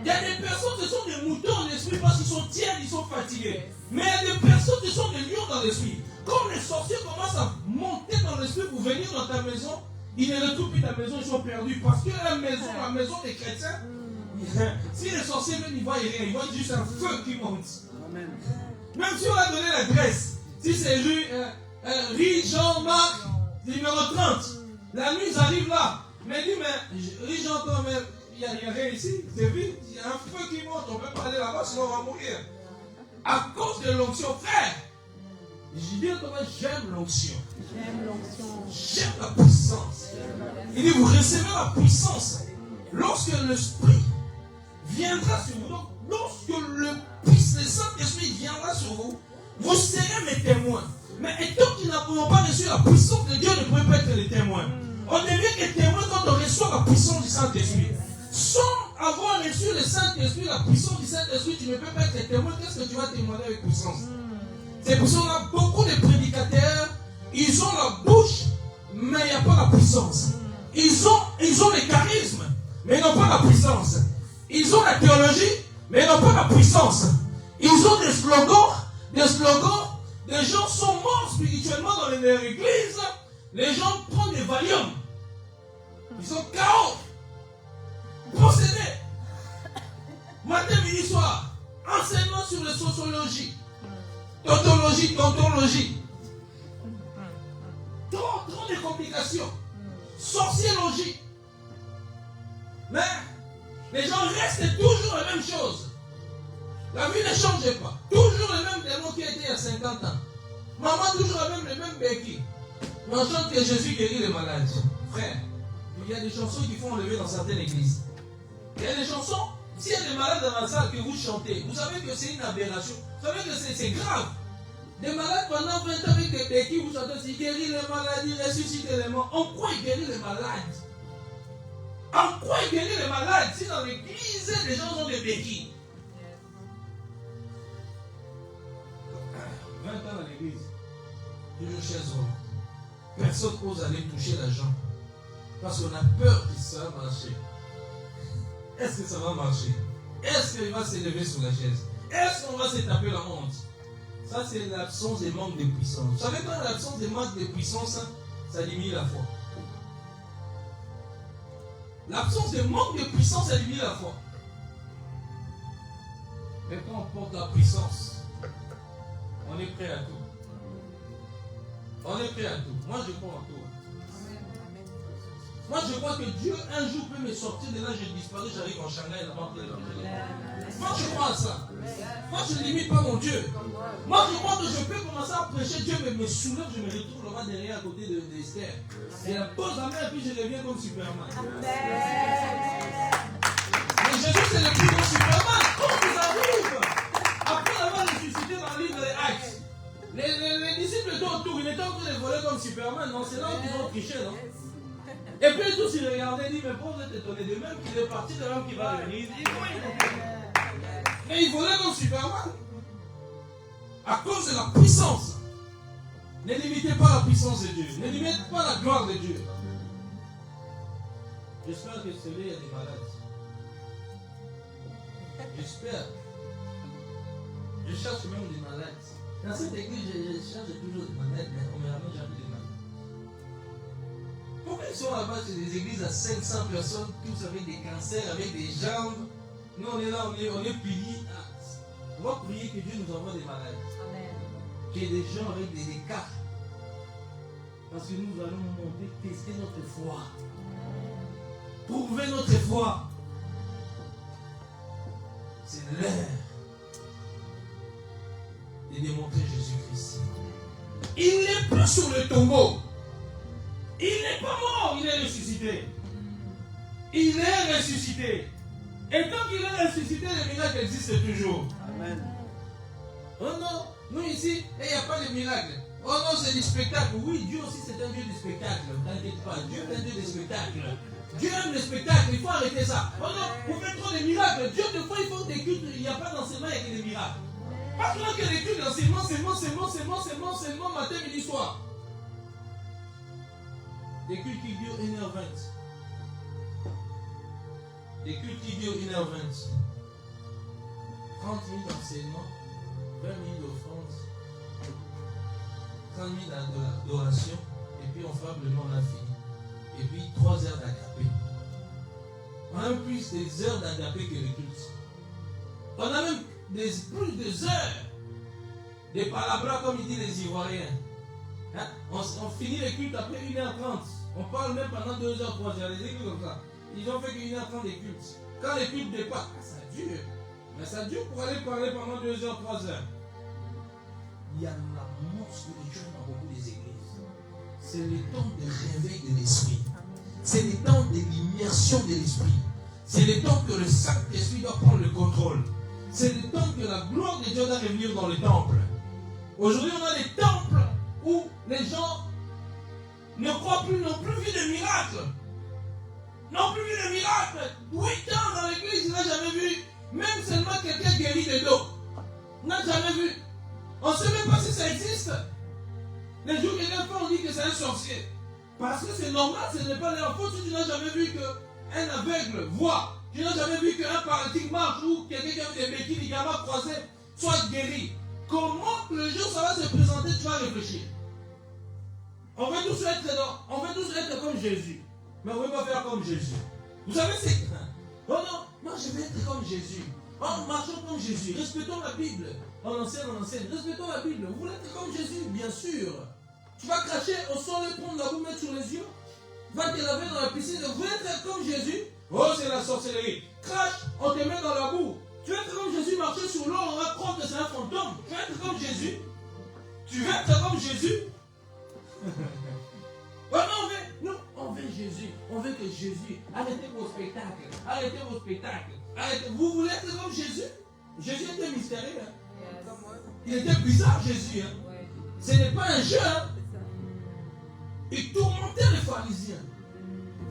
Il y a des personnes, ce sont des moutons dans l'esprit parce qu'ils sont tièdes, ils sont fatigués. Mais il y a des personnes, ce sont des lions dans l'esprit. Comme les sorciers commencent à monter dans l'esprit pour venir dans ta maison, ils ne retrouvent plus ta maison, ils sont perdus. Parce que la maison des chrétiens, si les sorciers viennent, ils voient rien, ils voient juste un feu qui monte. Même si on a donné l'adresse, si c'est lui, Jean-Marc, numéro 30, la nuit ils arrivent là. Mais dit, mais Jean, mais il n'y a rien ici, c'est vide, il y a un feu qui monte, on ne peut pas aller là-bas, sinon on va mourir. À cause de l'onction, frère, je dis à toi, j'aime l'onction. J'aime la puissance. Il dit, vous recevez la puissance lorsque l'esprit viendra sur vous. Donc, lorsque le Saint-Esprit viendra sur vous, vous serez mes témoins. Mais étant qu'ils n'ont pas reçu la puissance de Dieu, ne pouvez pas être les témoins. On devient que témoin quand on reçoit la puissance du Saint-Esprit. Sans avoir reçu le Saint-Esprit, la puissance du Saint-Esprit, tu ne peux pas être témoin. Qu'est-ce que tu vas témoigner avec puissance? C'est pour ça qu'on a beaucoup de prédicateurs, ils ont la bouche, mais il n'y a pas la puissance. Ils ont les charismes, mais ils n'ont pas la puissance. Ils ont la théologie, mais ils n'ont pas la puissance. Ils ont des slogans, des slogans, des gens sont morts spirituellement dans l'église, les gens prennent des Valium. Ils sont KO, possédés. Matin, midi, soir, enseignement sur la sociologie, tautologie, tontologie. Trop de complications. Sorciologie. Mais les gens restent toujours la même chose. La vie ne change pas. Toujours le même démon qui était il y a 50 ans. Maman toujours le même béquille. Mais on chante que Jésus guérit les malades. Frère, il y a des chansons qui font enlever dans certaines églises. Il y a des chansons, s'il y a des malades dans la salle que vous chantez, vous savez que c'est une aberration. Vous savez que c'est grave. Des malades pendant 20 ans avec des béquilles, vous chantez, il guérit les maladies, ressuscite les morts. En quoi il guérit les malades? En quoi il guérit les malades si dans l'église, les gens ont des béquilles? 20 ans dans l'église, toujours chez eux. Personne n'ose aller toucher la jambe. Parce qu'on a peur que ça va marcher. Est-ce que ça va marcher? Est-ce qu'il va s'élever sur la chaise? Est-ce qu'on va se taper la honte? Ça, c'est l'absence des manques de puissance. Vous savez, quand l'absence des manques de puissance, ça diminue la foi. L'absence de manque de puissance, ça diminue la foi. Mais quand on porte la puissance, on est prêt à tout. On est prêt à tout. Moi, je crois en tout. Moi, je crois que Dieu, un jour, peut me sortir de là, je disparais, j'arrive en Shanghai, là-bas. Moi, je crois à ça. Moi, je ne limite pas mon Dieu. Moi, je crois que je peux commencer à prêcher. Dieu me soulève, je me retrouve là-bas derrière, à côté d'Esther. Et la pose la main, et puis je deviens comme Superman. Mais Jésus, c'est le plus grand Superman. Comment il arrive? Après avoir ressuscité dans le livre des Actes, les disciples étaient autour, ils étaient en train de voler comme Superman. Non, c'est là où ils ont triché, non? Et puis tous ils regardaient et disent, mais pourquoi vous êtes étonnés de même qu'il est parti de l'homme qui va venir? Et ils volaient comme Superman. À cause de la puissance. Ne limitez pas la puissance de Dieu. Ne limitez pas la gloire de Dieu. J'espère que celui-là, il y a des malades. J'espère. Je cherche même des malades. Dans cette église, je cherche toujours des malades, mais on ne me ramène jamais des malades. Pourquoi ils sont là-bas, c'est des églises à 500 personnes, tous avec des cancers, avec des jambes. Nous, on est là, on est pliés. On va prier que Dieu nous envoie des malades. Qu'il y ait des gens avec des cas. Parce que nous allons monter, tester notre foi. Prouver notre foi. C'est l'heure de démontrer Jésus-Christ. Il n'est plus sur le tombeau. Il n'est pas mort, il est ressuscité. Il est ressuscité. Et tant qu'il est ressuscité, les miracles existent toujours. Amen. Oh non, nous ici, il n'y a pas de miracle. Oh non, c'est du spectacle. Oui, Dieu aussi c'est un Dieu du spectacle. T'inquiète pas, Dieu est un Dieu de spectacle. Dieu aime le spectacle, il faut arrêter ça. Oh non, vous faites trop de miracles. Dieu, des fois, il faut des cultes, il n'y a pas d'enseignement, il y a que des miracles. Parce que là, que les cultes d'enseignement, seulement, matin, midi, soir. Des cultes qui durent 1h20. Des cultes qui durent 1h20. 30 minutes d'enseignement, 20 minutes d'offrande, 30 minutes d'adoration, et puis on frappe le nom, on a fini. Et puis 3 heures d'agapé. On a même plus des heures d'agapé que les cultes. On a même plus de heures de palabras comme ils disent les Ivoiriens. Hein? On finit les cultes après 1h30. On parle même pendant 2h, 3h. Les églises comme ça. Ils ont fait que 1h30 des cultes. Quand les cultes dépassent, ça dure. Mais ça dure pour aller parler pendant 2h, 3h. Il y a la mort spirituelle dans beaucoup des églises. C'est le temps de réveil de l'esprit. C'est le temps de l'immersion de l'esprit. C'est le temps que le Saint-Esprit doit prendre le contrôle. C'est le temps que la gloire de Dieu doit revenir dans le temple. Aujourd'hui, on a des temples où les gens ne croient plus, n'ont plus vu de miracles. N'ont plus vu de miracles. 8 ans dans l'église, il n'a jamais vu. Même seulement quelqu'un guéri de dos. N'a jamais vu. On ne sait même pas si ça existe. Les jours quelqu'un fait, on dit que c'est un sorcier. Parce que c'est normal, ce n'est pas leur faute si tu n'as jamais vu qu'un aveugle voit. Tu n'as jamais vu qu'un paralytique marche ou quelqu'un qui a des béquilles, des gamins croisés, soit guéri. comment le jour ça va se présenter, tu vas réfléchir. On veut tous être comme Jésus. Mais on ne veut pas faire comme Jésus. Vous savez, c'est... Oh non, moi je veux être comme Jésus. Oh, marchons comme Jésus. Respectons la Bible. En enseigne. Respectons la Bible. Vous voulez être comme Jésus, bien sûr. Tu vas cracher au sol et prendre la boue, mettre sur les yeux. Va te laver dans la piscine. Vous voulez être comme Jésus? Oh, c'est la sorcellerie. Crache, on te met dans la boue. Tu veux être comme Jésus, marcher sur l'eau, on va croire que c'est un fantôme. Tu veux être comme Jésus? Tu veux être comme Jésus? Oh non, on veut Jésus. On veut que Jésus. Arrêtez vos spectacles. Vous voulez être comme Jésus? Jésus était mystérieux. Hein? Il était bizarre, Jésus. Hein? Ce n'est pas un jeu. Hein? Il tourmentait les pharisiens.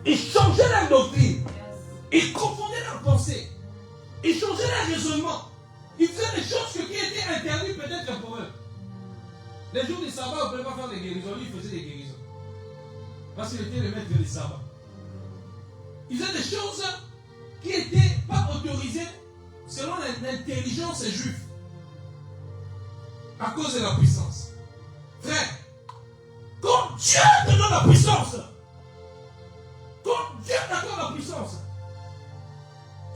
Il changeait la doctrine. Il confondait la pensée. Il changeait le raisonnement. Il faisait des choses qui étaient interdites peut-être pour eux. Les jours du sabbat, on ne pouvait pas faire des guérisons. Lui, il faisait des guérisons. Parce qu'il était le maître du sabbat. Il faisait des choses qui n'étaient pas autorisées selon l'intelligence juive. À cause de la puissance. Frère, quand Dieu te donne la puissance,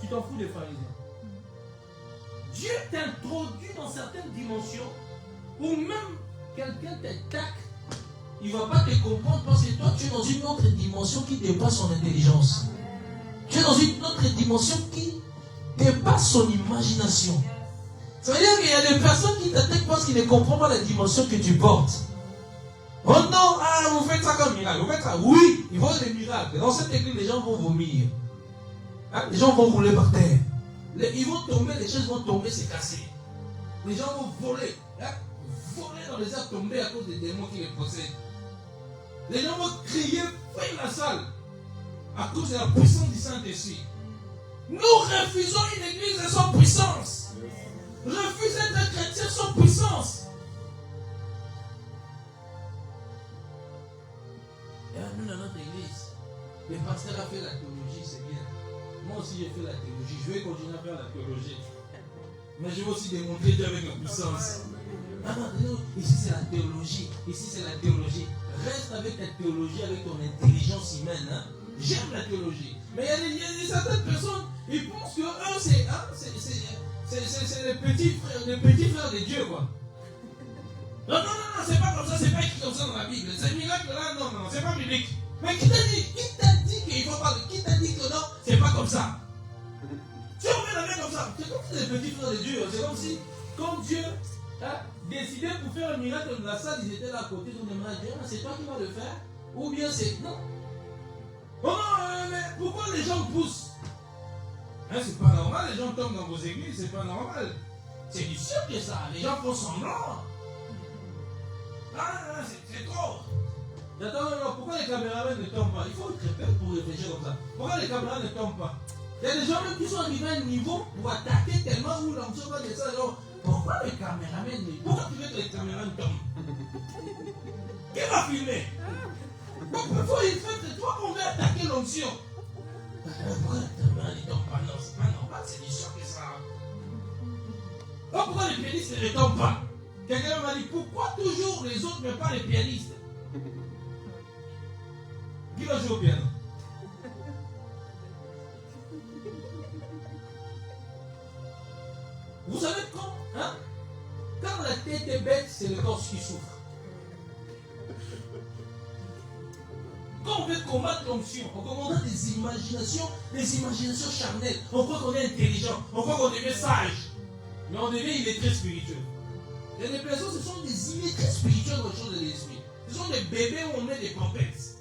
tu t'en fous des pharisiens. Dieu t'introduit dans certaines dimensions où même quelqu'un t'attaque, il ne va pas te comprendre parce que toi tu es dans une autre dimension qui dépasse son intelligence. Tu es dans une autre dimension qui dépasse son imagination. Ça veut dire qu'il y a des personnes qui t'attaquent parce qu'ils ne comprennent pas la dimension que tu portes. Oh non, vous faites ça comme miracle. Vous faites ça. Oui, il faut des miracles. Dans cette église, les gens vont vomir. Les gens vont rouler par terre. Ils vont tomber, les choses vont tomber, c'est cassé. Les gens vont voler. Voler dans les airs, tomber à cause des démons qui les possèdent. Les gens vont crier, fuir la salle. À cause de la puissance du Saint-Esprit. Nous refusons une église sans puissance. Refusez d'être chrétien sans puissance. Et nous, dans notre église, le pasteur a fait la théologie, c'est bien. Moi aussi, j'ai fait la théologie. Je vais continuer à faire la théologie. Mais je vais aussi démontrer Dieu avec la puissance. Non, ici c'est la théologie. Reste avec ta théologie, avec ton intelligence humaine. Hein. J'aime la théologie. Mais il y a certaines personnes, ils pensent que eux, c'est les petits frères de Dieu, quoi. Non, c'est pas comme ça, c'est pas écrit comme ça dans la Bible. Ces miracles-là, non, c'est pas biblique. Mais qui t'a dit qu'il faut parler? Qui t'a dit que non, c'est pas comme ça? Si on met la main comme ça, c'est comme si les petits frères de Dieu. C'est comme si, comme Dieu décidait pour faire un miracle dans la salle, ils étaient là à côté, ils ont demandé à Dieu, c'est toi qui vas le faire? Ou bien c'est. Non. Oh non, mais pourquoi les gens poussent? C'est pas normal, les gens tombent dans vos églises, c'est pas normal. C'est du sûr que ça, les gens font semblant. C'est trop. Attends, pourquoi les caméramans ne tombent pas? Il faut être bête pour réfléchir comme ça. Pourquoi les caméras ne tombent pas? Il y a des gens même qui sont arrivés à un niveau pour attaquer tellement où l'onction va dire ça. Alors, pourquoi les caméramans ne... Pourquoi tu veux que les caméramans tombent? Qui va filmer? C'est toi qu'on veut attaquer l'onction. Pourquoi les caméras ne tombent pas? Non, c'est pas normal, c'est du sûr que ça. Pourquoi les pianistes ne tombent pas? Quelqu'un m'a dit, pourquoi toujours les autres mais pas les pianistes? Qui va jouer au piano? Vous savez quand la tête est bête, c'est le corps qui souffre. Quand on veut combattre l'onction, on combat des imaginations charnelles. On croit qu'on est intelligent, on croit qu'on devient sage, mais on devient illettré spirituel. Il y a des personnes, ce sont des illettrés spirituels dans les choses de l'esprit. Ce sont des bébés où on met des pompettes.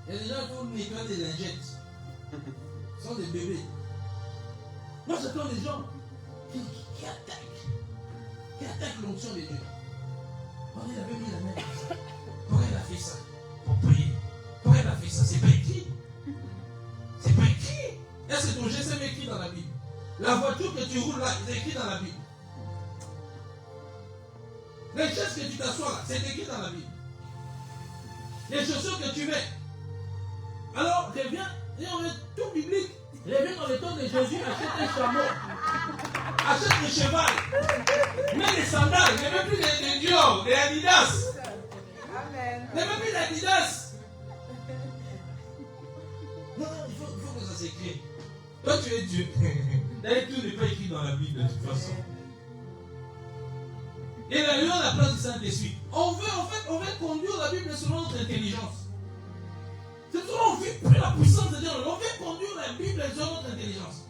Il y a des gens qui font nettoyer des lingettes. Ce sont des bébés. Moi, j'attends des gens qui attaquent l'onction de Dieu. Pourquoi il avait mis la main comme ça? Pourquoi il a fait ça? Pour prier. Pourquoi il a fait ça? C'est pas écrit. C'est pas écrit. Est-ce que ton GSM est écrit dans la Bible? La voiture que tu roules là, c'est écrit dans la Bible. Les chaises que tu t'assois là, c'est écrit dans la Bible. Les chaussures que tu mets. Alors, reviens, et on est tout biblique. Reviens dans le temps de Jésus, achète un chameau. Achète le cheval. Mets les sabots. ne met plus des Dior, des Adidas. Amen. Ne met plus d'Adidas. Non, il faut que ça s'écrit. Toi, tu es Dieu. D'ailleurs, tout n'est pas écrit dans la Bible de toute façon. Et là, on a la place du Saint-Esprit. On veut conduire la Bible selon notre intelligence. C'est selon on vit plus la puissance de Dieu. On veut conduire la Bible selon notre intelligence.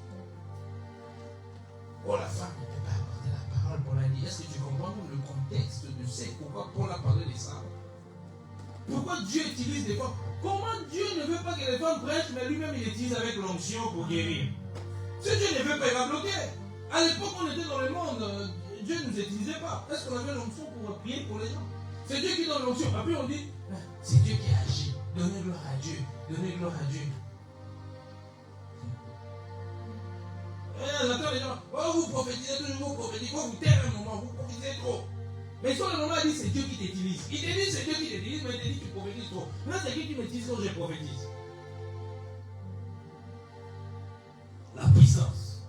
Oh, la femme ne peut pas apporter la parole pour la dire. Est-ce que tu comprends le contexte de ce pourquoi Paul a parlé de ça? Pourquoi Dieu utilise des femmes? Comment Dieu ne veut pas que les femmes prêchent, mais lui-même il utilise avec l'onction pour guérir? Si Dieu ne veut pas, il va bloquer. À l'époque, on était dans le monde, Dieu ne nous utilisait pas. Est-ce qu'on avait l'onction pour prier pour les gens? C'est Dieu qui donne l'onction. Après, on dit, c'est Dieu qui agit. Donnez gloire à Dieu. Donnez gloire à Dieu. J'entends les gens, oh, vous prophétisez toujours, vous prophétisez, vous taire un moment, vous prophétisez trop. Mais sur le moment, il dit, c'est Dieu qui t'utilise. Il te dit, c'est Dieu qui t'utilise, mais il te dit, tu prophétises trop. Là, c'est qui m'utilise quand je prophétise? La puissance.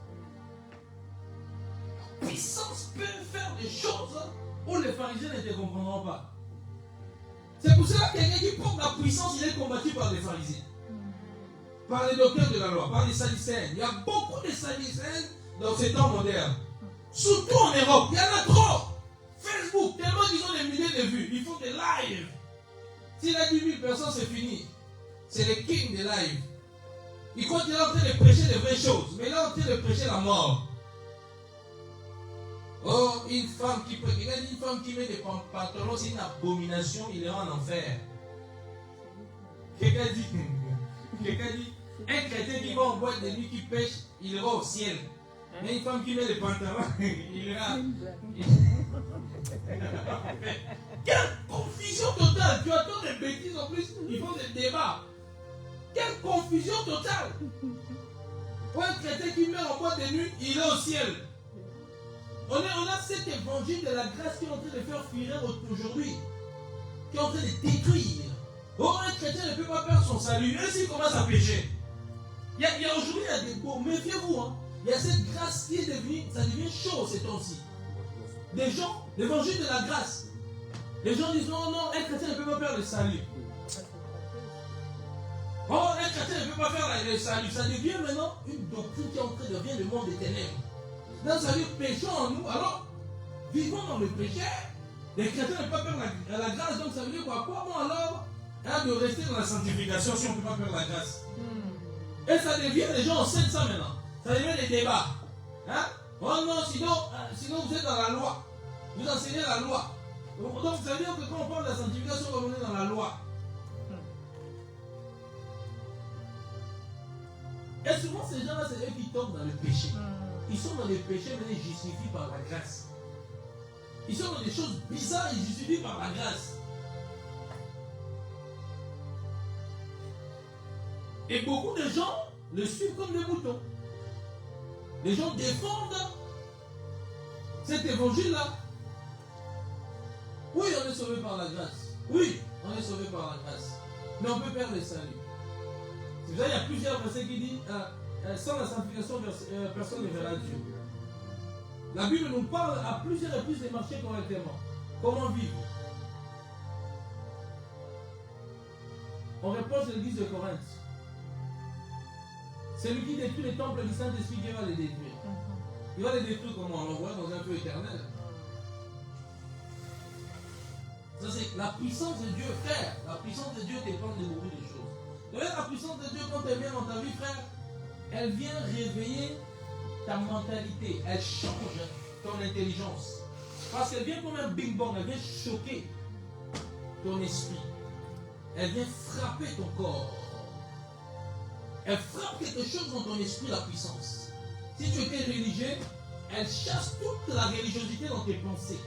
La puissance peut faire des choses où les pharisiens ne te comprendront pas. C'est pour cela que quelqu'un qui porte la puissance, il est combattu par les pharisiens. Par les docteurs de la loi, par les sadducéens. Il y a beaucoup de sadducéens dans ces temps modernes. Surtout en Europe, il y en a trop. Facebook, tellement qu'ils ont des milliers de vues. Ils font des lives. S'il a 10 000 personnes, c'est fini. C'est le king des lives. Il continue en train de prêcher les vraies choses. Mais là, en train de prêcher la mort. Oh, une femme qui met des pantalons, c'est une abomination, il est en enfer. Quelqu'un dit, un chrétien qui va en boîte de nuit qui pêche, il ira au ciel. Mais une femme qui met des pantalons, il ira. Quelle confusion totale! Tu attends des bêtises en plus, ils font des débats. Quelle confusion totale! Pour un chrétien qui met en boîte de nuit, il est au ciel. On a cet évangile de la grâce qui est en train de faire fuir aujourd'hui, qui est en train de détruire. Oh, un chrétien ne peut pas perdre son salut, même s'il commence à pécher. Aujourd'hui, il y a des beaux, méfiez-vous, hein. Il y a cette grâce qui est devenue, ça devient chaud ces temps-ci. Des gens, l'évangile de la grâce. Les gens disent non, un chrétien ne peut pas perdre le salut. Oh, un chrétien ne peut pas faire le salut. Ça devient maintenant une doctrine qui est en train de devenir le monde des ténèbres. Là, ça veut dire péchons en nous, alors vivons dans le péché. Les chrétiens ne peuvent pas perdre la grâce, donc ça veut dire quoi? Comment alors de rester dans la sanctification si on ne peut pas perdre la grâce? Et ça devient, les gens enseignent ça maintenant. Ça devient des débats. Hein? Oh non, sinon vous êtes dans la loi. Vous enseignez la loi. Donc ça veut dire que quand on parle de la sanctification, on est dans la loi. Et souvent ces gens-là, c'est eux qui tombent dans le péché. Ils sont dans le péché, mais ils justifient par la grâce. Ils sont dans des choses bizarres, ils justifient par la grâce. Et beaucoup de gens le suivent comme des moutons. Les gens défendent cet évangile-là. Oui, on est sauvé par la grâce. Oui, on est sauvé par la grâce. Mais on peut perdre le salut. C'est pour ça qu'il y a plusieurs versets qui disent sans la sanctification, personne ne verra Dieu. La Bible nous parle à plusieurs reprises de marcher correctement. Comment vivre? On reproche l'église de Corinthe. Celui qui détruit les temples du Saint-Esprit, Dieu va les détruire. Il va les détruire comment? On l'envoie dans un feu éternel. Ça, c'est la puissance de Dieu, frère. La puissance de Dieu dépend de beaucoup de choses. Vous voyez, la puissance de Dieu, quand elle vient dans ta vie, frère, elle vient réveiller ta mentalité. Elle change ton intelligence. Parce qu'elle vient comme un bing bang. Elle vient choquer ton esprit. Elle vient frapper ton corps. Elle frappe quelque chose dans ton esprit, la puissance. Si tu étais religieux, elle chasse toute la religiosité dans tes pensées.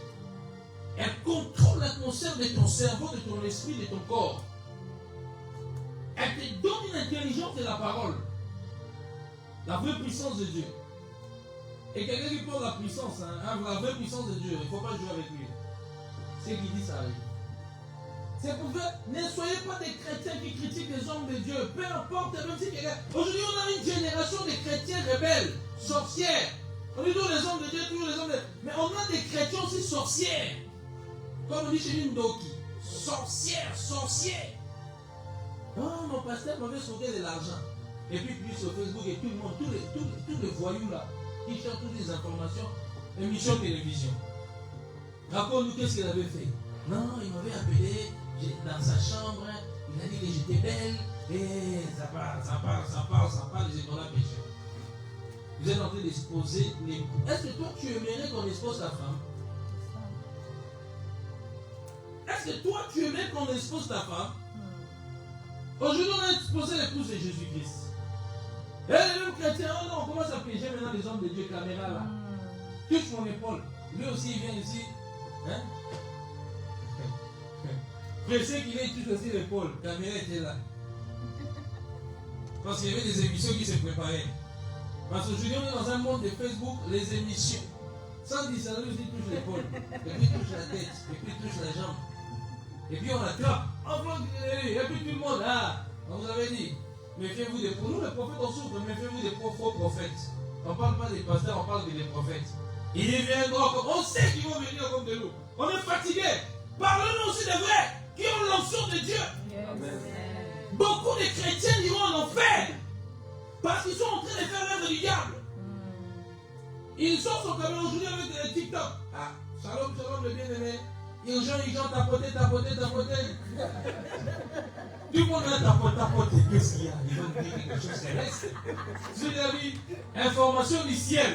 Elle contrôle l'atmosphère de ton cerveau, de ton esprit, de ton corps. Elle te donne une intelligence de la parole. La vraie puissance de Dieu. Et quelqu'un qui porte la puissance, la vraie puissance de Dieu, il ne faut pas jouer avec lui. C'est qui dit ça arrive. C'est pour que ne soyez pas des chrétiens qui critiquent les hommes de Dieu. Peu importe, même si quelqu'un. Aujourd'hui, on a une génération de chrétiens rebelles, sorcières. On dit toujours les hommes de Dieu, toujours les hommes de Dieu. Mais on a des chrétiens aussi sorcières. Comme on dit chez Ndoki. Sorcière, sorcière. Oh, mon pasteur m'avait sauvé de l'argent. Et puis sur Facebook et tout le monde, tous les voyous là, qui cherchent toutes les informations, émission télévision. Raconte-nous qu'est-ce qu'il avait fait. Non, il m'avait appelé dans sa chambre, il a dit que j'étais belle, et ça parle, les écoles à péché. Vous êtes en train d'exposer les... Est-ce que toi tu aimerais qu'on expose ta femme? Est-ce que toi tu aimerais qu'on expose ta femme? Aujourd'hui on a exposé l'épouse de Jésus-Christ. Et les mêmes chrétiens, oh non, on commence à piéger maintenant les hommes de Dieu, caméra là. Touche mon épaule. Lui aussi il vient ici. Hein? Pressé qu'il ait touché aussi l'épaule. La caméra était là. Parce qu'il y avait des émissions qui se préparaient. Parce qu'aujourd'hui on est dans un monde de Facebook, les émissions. Sans dire ça, lui aussi touche l'épaule. Et puis touche la tête. Et puis touche la jambe. Et puis on attrape. Et puis tout le monde, ah, on vous avait dit. Méfiez-vous des prophètes. Nous, les prophètes, on souffre, méfiez-vous des faux prophètes. On ne parle pas des pasteurs, on parle des prophètes. Ils viendront comme. On sait qu'ils vont venir comme de nous. On est fatigué. Parlons-nous aussi des vrais qui ont l'onction de Dieu. Amen. Beaucoup de chrétiens iront en enfer parce qu'ils sont en train de faire l'œuvre du diable. Ils sont sur caméra aujourd'hui avec TikTok. Ah, shalom, shalom, le bien-aimé. Ils ont tapoté. Tout le monde va tapoter. Qu'est-ce qu'il y a? Ils vont dire quelque chose céleste. Je l'ai dit, information du ciel.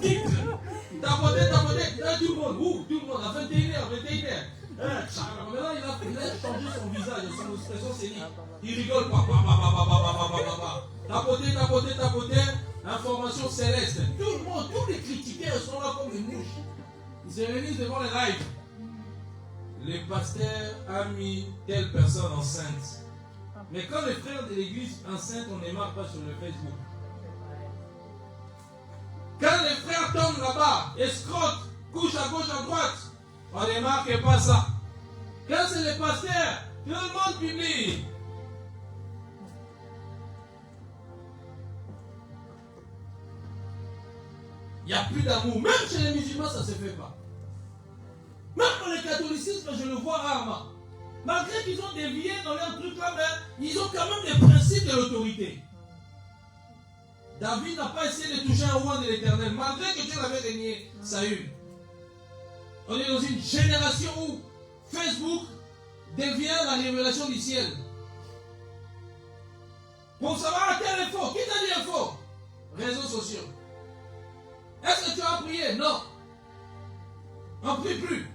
Titre. Tapoter. Là, tout le monde. Où? Tout le monde. À 21h. Maintenant, il a changé son visage, son expression scénique. Il rigole. Tapoter. Information céleste. Tout le monde, tous les critiqueurs sont là comme des mouches. Ils se réunissent devant les lives. Le pasteur a mis telle personne enceinte. Mais quand les frères de l'église enceintes, on ne marque pas sur le Facebook. Quand les frères tombent là-bas, escroquent, couchent à gauche, à droite, on ne marque pas ça. Quand c'est les pasteurs, tout le monde publie. Il n'y a plus d'amour. Même chez les musulmans, ça ne se fait pas. Même dans le catholicisme, je le vois rarement. Malgré qu'ils ont dévié dans leur truc là, mais ils ont quand même des principes de l'autorité. David n'a pas essayé de toucher un roi de l'Éternel, malgré que Dieu l'avait régné Saül. On est dans une génération où Facebook devient la révélation du ciel. Pour savoir à quel est faux. Qui t'a dit est faux? Réseaux sociaux. Est-ce que tu as prié? Non. On ne prie plus.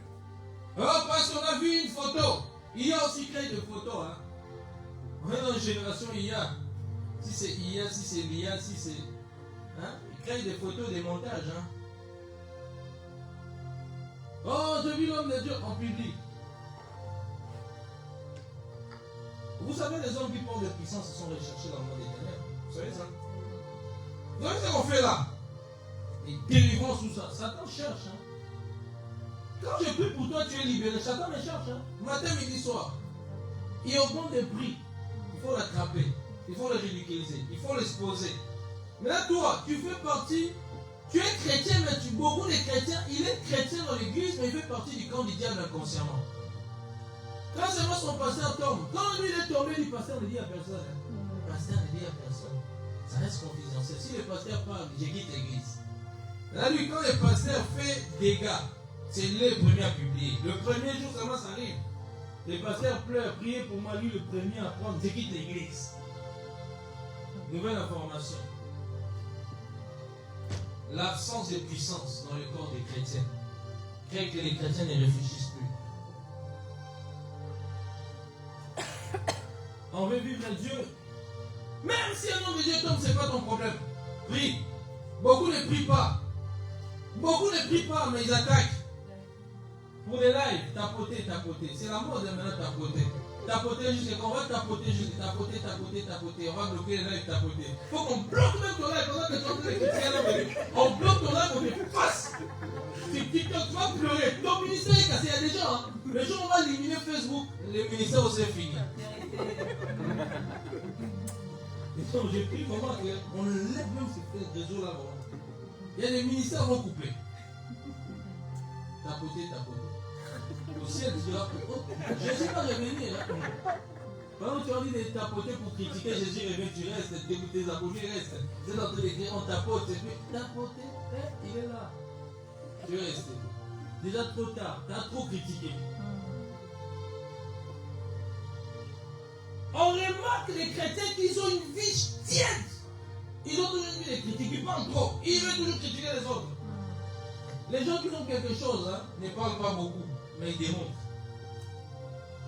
Oh, parce qu'on a vu une photo. Il y a aussi créé de photos. Hein. On est dans une génération IA. Si c'est IA, si c'est l'IA, si c'est... Hein? Ils créent des photos, des montages. Hein. Oh, j'ai vu l'homme de Dieu en public. Vous savez, les hommes qui portent de puissance se sont recherchés dans le monde éternel. Vous savez ça? Vous savez ce qu'on fait là? Et délivrons sous ça. Satan cherche. Hein. Quand je prie pour toi, tu es libéré. Satan me cherche. Hein. Matin, midi, soir. Il augmente des prix. Il faut l'attraper. Il faut le ridiculiser. Il faut l'exposer. Mais là, toi, tu fais partie. Tu es chrétien, mais beaucoup de chrétiens, il est chrétien dans l'église, mais il fait partie du camp du diable inconsciemment. Quand seulement son pasteur tombe, quand lui il est tombé, le pasteur ne dit à personne. Le pasteur ne dit à personne. Ça reste confidentiel. Si le pasteur parle, je quitte l'église. Là, lui, quand le pasteur fait dégâts, c'est le premier à publier. Le premier jour, ça arrive. Le pasteur pleure, priez pour moi, lui le premier à prendre, je quitte l'église. Nouvelle information. L'absence de puissance dans le corps des chrétiens fait que les chrétiens ne réfléchissent plus. On veut vivre Dieu. Même si un homme de Dieu tombe, ce n'est pas ton problème. Prie. Beaucoup ne prient pas. Beaucoup ne prient pas, mais ils attaquent. Pour les lives, tapoter. C'est la mode maintenant, tapoter. Tapoter jusqu'à qu'on va tapoter. On va bloquer les lives, tapoter. Il faut qu'on bloque même ton live pendant que tu es en train de critiquer. On bloque ton live, on te fasse. C'est TikTok, tu vas pleurer. Ton ministère est cassé, il y a des gens. Hein. Les gens, on va éliminer Facebook. Le ministère aussi est fini. Et donc, j'ai pris vraiment qu'on lève même ces réseaux là. Il y a des ministères vont couper. Tapoter. Au ciel, tu diras, Jésus va revenir. Hein. Pendant que tu as dit de tapoter pour critiquer, Jésus revient, tu restes, tes apôtres restent. C'est en train d'écrire, on tapote, et puis tapoter, il est là. Tu es resté. Déjà trop tard, tu as trop critiqué. On remarque les chrétiens qui ont une vie tiède. Ils ont toujours une vie de critique, ils parlent trop. Ils veulent toujours critiquer les autres. Les gens qui ont quelque chose hein, ne parlent pas beaucoup, mais ils démontrent.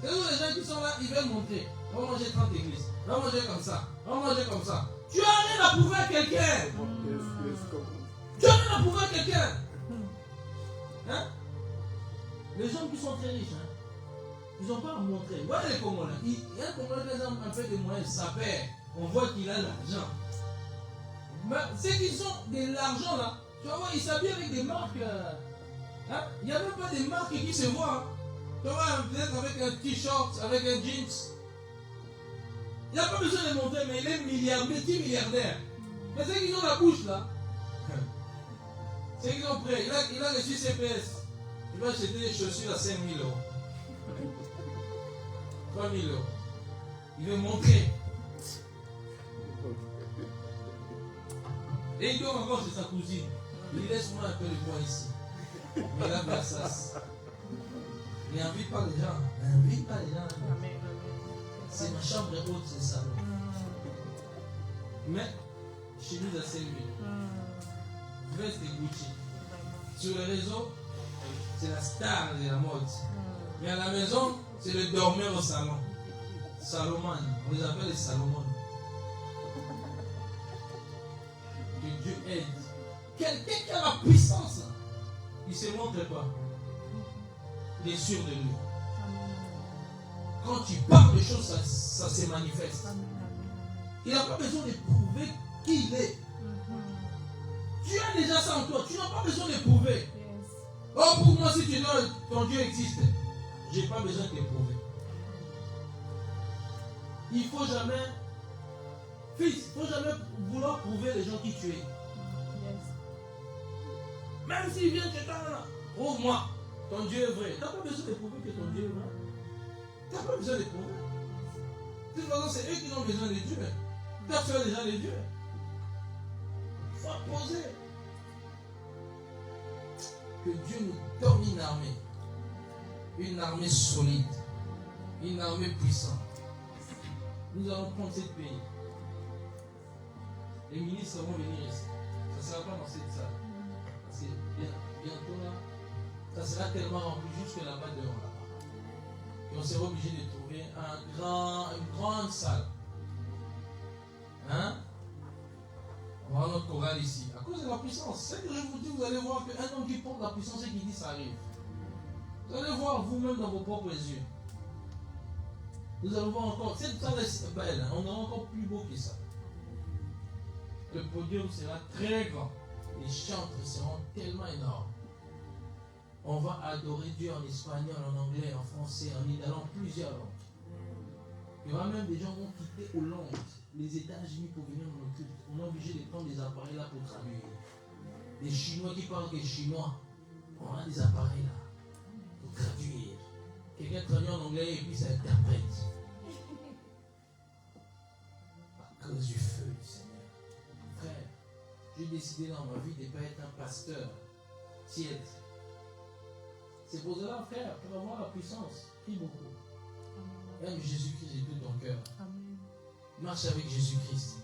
C'est les gens qui sont là, ils veulent montrer. On va manger 30 églises, on va manger comme ça, on va manger comme ça. Tu as rien à prouver à quelqu'un. Tu as rien à prouver à quelqu'un. Hein? Les gens qui sont très riches, hein, ils n'ont pas à montrer. Voilà les Congolais. Il y a un Congolais qui a un peu de moyens, ça perd. On voit qu'il a l'argent. Mais ceux qui ont de l'argent là, tu vas voir, ils s'habillent avec des marques. Hein? Il n'y a même pas des marques qui se voient. Hein? Tu vas voir, peut-être avec un t-shirt, avec un jeans. Il n'a pas besoin de montrer, mais il est multimilliardaire. Mais ceux qui ont la bouche là, ceux qui ont prêt, il a reçu CPS. Il va acheter des chaussures à 5 000 euros. 3 000 euros. Il veut montrer. Et il doit encore chez sa cousine. Il laisse moi un peu de poids ici. Mais là, Versace. Il n'invite pas les gens. Il n'invite pas les gens. C'est ma chambre haute, c'est le salon. Mais, chez nous, c'est lui. Veste et Gucci. Sur le réseau, c'est la star de la mode. Mais à la maison, c'est le dormeur au salon. Salomon. On les appelle les Salomon. Que Dieu aide. Quelqu'un qui a la puissance, il ne se montre pas. Il est sûr de lui. Quand tu parles de choses, ça se manifeste. Il n'a pas besoin de prouver qui il est. Tu as déjà ça en toi. Tu n'as pas besoin de prouver. Oh, pour moi, si tu dis ton Dieu existe, je n'ai pas besoin de te prouver. Il ne faut jamais, fils, il ne faut jamais vouloir prouver les gens qui tu es. Même s'il vient chez toi, prouve-moi, ton Dieu est vrai. Tu n'as pas besoin de prouver que ton Dieu est vrai. Tu n'as pas besoin de prouver. De toute façon, c'est eux qui ont besoin de Dieu. Personne n'a déjà de Dieu. Il faut poser. Que Dieu nous donne une armée solide, une armée puissante. Nous allons prendre ce pays. Les ministres vont venir ici. Ça ne sera pas dans cette salle. Parce que bientôt là, ça sera tellement rempli jusque là-bas dehors. Et on sera obligé de trouver une grande salle. Hein? On va avoir notre chorale ici. À cause de la puissance. C'est que je vous dis, vous allez voir qu'un homme qui porte la puissance et qui dit ça arrive. Vous allez voir vous-même dans vos propres yeux. Nous allons voir encore. Cette salle est belle. Hein? On aura encore plus beau que ça. Le podium sera très grand. Les chantres seront tellement énormes. On va adorer Dieu en espagnol, en anglais, en français, en italien, plusieurs langues. Il y aura même des gens qui vont quitter Hollande, les États-Unis pour venir dans le culte. On est obligé de prendre des appareils là pour traduire. Des Chinois qui parlent que chinois, on a des appareils là pour traduire. Quelqu'un traduit en anglais et puis ça interprète. À cause du feu du Seigneur. Frère, j'ai décidé dans ma vie de ne pas être un pasteur tiède. C'est pour cela, frère, pour avoir la puissance, prie beaucoup. Aime Jésus-Christ de tout ton cœur. Marche avec Jésus-Christ.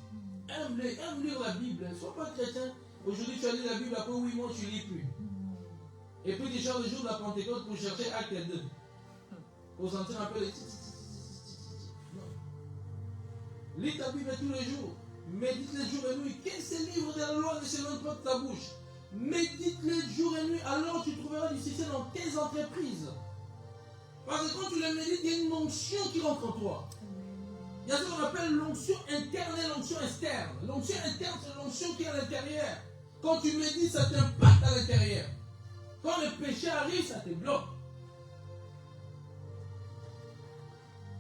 Aime lire la Bible. Ne sois pas chrétien. Aujourd'hui, tu as lu la Bible, après 8 mois, tu ne lis plus. Et puis, tu cherches le jour de la Pentecôte pour chercher Acte 2. Pour sentir un peu les... Non. Lis ta Bible tous les jours. Médite les jours et nuit. Qu'est-ce que ce livre de la loi ne s'éloigne pas de ta bouche? Médite-les jour et nuit, alors tu trouveras du succès dans tes entreprises. Parce que quand tu les médites, il y a une onction qui rentre en toi. Il y a ce qu'on appelle l'onction interne et l'onction externe. L'onction interne, c'est l'onction qui est à l'intérieur. Quand tu médites, ça t'impacte à l'intérieur. Quand le péché arrive, ça te bloque.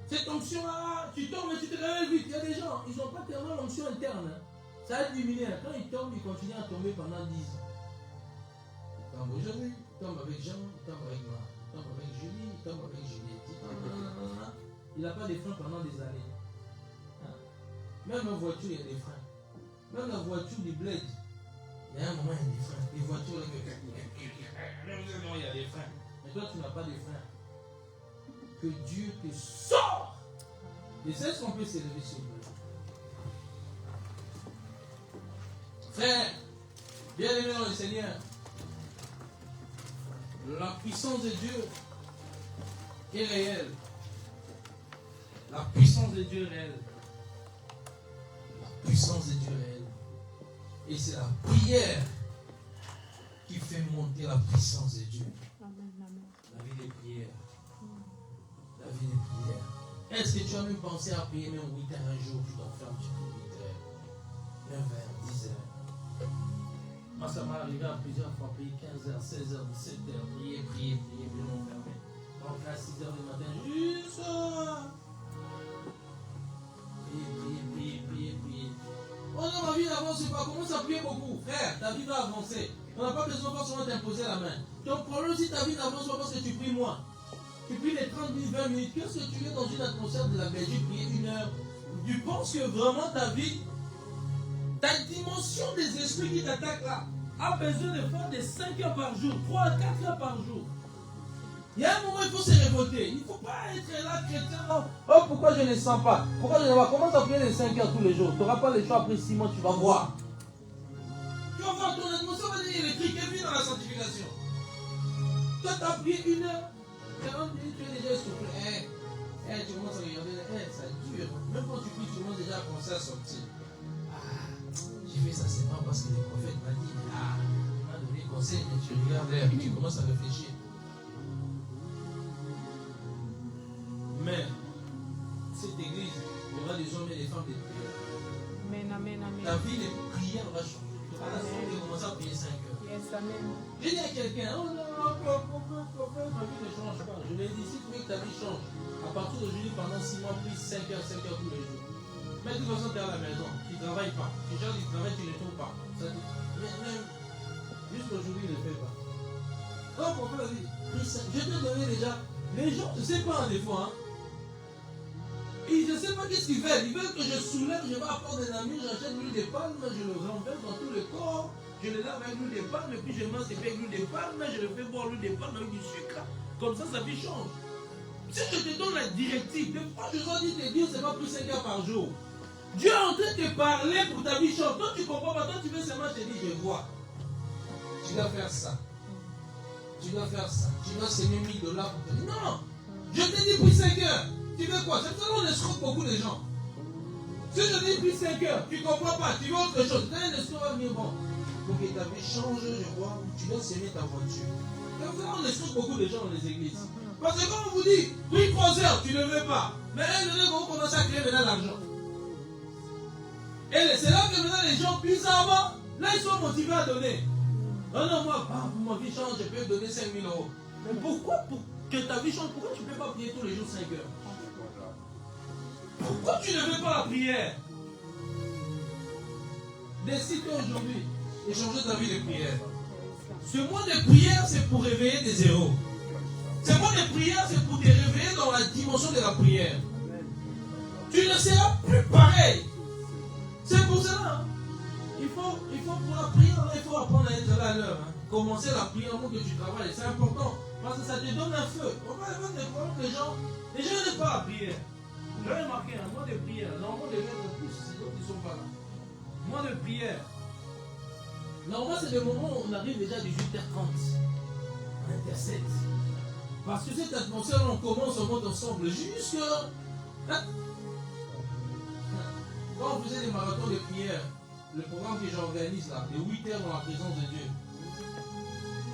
Cette onction-là, tu tombes et tu te réveilles vite. Il y a des gens, ils n'ont pas tellement l'onction interne. Ça a diminué. Quand ils tombent, ils continuent à tomber pendant 10 ans. Makambo. Aujourd'hui, il tombe avec Jean, il tombe avec moi, il tombe avec Julie, il tombe avec Juliette. Il n'a pas de freins pendant des années. Même en voiture, il y a des freins. Même la voiture du bled, il y a un moment, il y a des freins. Les voitures, il y a des freins. Mais toi, tu n'as pas de freins. Que Dieu te sort. Et c'est ce qu'on peut s'élever sur lui. Frère, bien-aimé dans le Seigneur, la puissance de Dieu est réelle. La puissance de Dieu est réelle. La puissance de Dieu est réelle. Et c'est la prière qui fait monter la puissance de Dieu. La vie des prières. La vie des prières. Est-ce que tu as même pensé à prier même 8 heures un jour? Tu t'enfermes, tu pries 8 heures, 9 heures, 10 heures. Moi, ça m'est arrivé à plusieurs fois, prier 15 heures, 16 heures, 17 heures, prier, bien enfermé. Donc à 6 heures du matin, juste prier. Oh non, ma vie n'avance pas. Commence à prier beaucoup. Frère, ta vie va avancer. On n'a pas besoin forcément d'imposer la main. Ton problème, si ta vie n'avance pas parce que tu pries moins. Tu pries les 30 minutes, 20 minutes. Qu'est-ce que tu es dans une atmosphère de la Belgique, prier 1 heure? Tu penses que vraiment ta vie, ta dimension des esprits qui t'attaquent là, a besoin de faire des 5 heures par jour, 3 à 4 heures par jour. Il y a un moment, il faut se révolter. Il ne faut pas être là, chrétien. Oh, pourquoi je ne sens pas? Pourquoi je ne vois pas? Commence à prier les 5 heures tous les jours. Tu n'auras pas le choix après 6 mois, tu vas voir. Tu vas voir, ton atmosphère va devenir électrique et puis dans la sanctification. Toi, tu as prié 1 heure. 40 minutes, tu es déjà essoufflé. Tu commences à regarder, ça dure. Même quand tu pries, tu commences déjà à penser à sortir. J'ai fait ça seulement parce que le prophète m'a dit, il m'a donné conseil, mais tu regardes et tu commences à réfléchir. Mais cette église, il y aura des hommes et des femmes de prière. Amen. Ta vie de prière va changer. Tu vas commencer à prier 5 heures. Yes, amen. J'ai dit à quelqu'un, oh non, prophète, ma vie ne change pas. Je lui ai dit, si tu veux que ta vie change, à partir d'aujourd'hui, pendant 6 mois, prie 5 heures tous les jours. Mais de toute façon, tu es à la maison, tu ne travailles pas. Tu cherches du travail, tu ne trouves pas. Mais jusqu'aujourd'hui, il ne le fait pas. Oh, prophète, je te donné déjà. Les gens, je ne sais pas, des fois, et je ne sais pas qu'est-ce qu'ils veulent. Ils veulent que je soulève, je vais apporter des amis, j'achète l'huile de palme, je le renverse dans tout le corps, je le lave avec l'huile de palme, et puis je mange avec l'huile de palme, je le fais boire l'huile de palme avec du sucre. Comme ça, sa vie change. Si je te donne la directive, des fois je dois te dire, c'est pas plus 5 heures par jour. Dieu est en train de te parler pour ta vie change. Toi, tu ne comprends pas, toi, tu veux seulement te dire, je vois. Tu dois faire ça. Tu dois faire ça. Tu dois s'aimer 1000 $ pour te dire, non, je te dis plus 5 heures. Tu veux quoi? C'est pour ça qu'on escroque beaucoup de gens. Si je dis plus 5 heures, tu ne comprends pas, tu veux autre chose. Tu as un escroc à venir, bon. Pour que ta vie change, je vois, tu dois s'aimer ta voiture. C'est pour ça qu'on escroque beaucoup de gens dans les églises. Parce que quand on vous dit, oui, 3 heures, tu ne veux pas. Mais là, vous commencez à créer maintenant l'argent. Et c'est là que maintenant les gens, bizarrement, là, ils sont motivés à donner. Non, moi, pour ma vie change, je peux donner 5 000 €. Mais pourquoi, pour que ta vie change, pourquoi tu ne peux pas prier tous les jours 5 heures? Pourquoi tu ne fais pas la prière? Décide-toi aujourd'hui et changer ta vie de prière. Ce mois de prière, c'est pour réveiller des héros. Ce mois de prière, c'est pour te réveiller dans la dimension de la prière. Tu ne seras plus pareil. C'est pour cela. Il faut pour la prière, il faut apprendre à être là à l'heure. Commencer la prière avant que tu travailles. C'est important. Parce que ça te donne un feu. On va avoir des problèmes que les gens n'aiment pas la prière. J'ai remarqué un mois de prière. Normalement, les gens en plus, c'est d'autres qui ne sont pas là. Mois de prière. Normalement, c'est le moment où on arrive déjà à 18h30. On intercède. Parce que cette atmosphère, on commence, on monte ensemble. Jusque. Quand on faisait des marathons de prière, le programme que j'organise là, de 8 heures dans la présence de Dieu.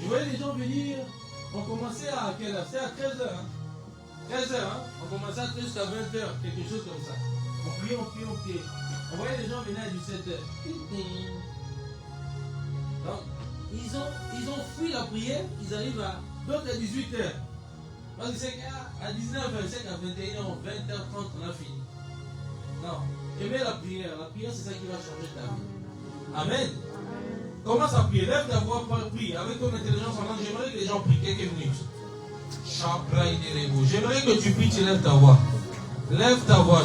Je voyais les gens venir. On commençait à quelle heure? C'était à 13h. 13h, on commençait à 13 jusqu'à 20h, quelque chose comme ça. On priait. On voyait les gens venir à 17h. Donc, ils ont fui la prière, ils arrivent à d'autres à 18h. Parce que c'est qu'à 19h, à 21h, 20h30, on a fini. Non, aimez la prière. La prière, c'est ça qui va changer ta vie. Amen. Commence à prier. Lève ta voix, prie. Avec ton intelligence en langue, j'aimerais que les gens prient quelques minutes. J'aimerais que tu pries, tu lèves ta voix. Lève ta voix.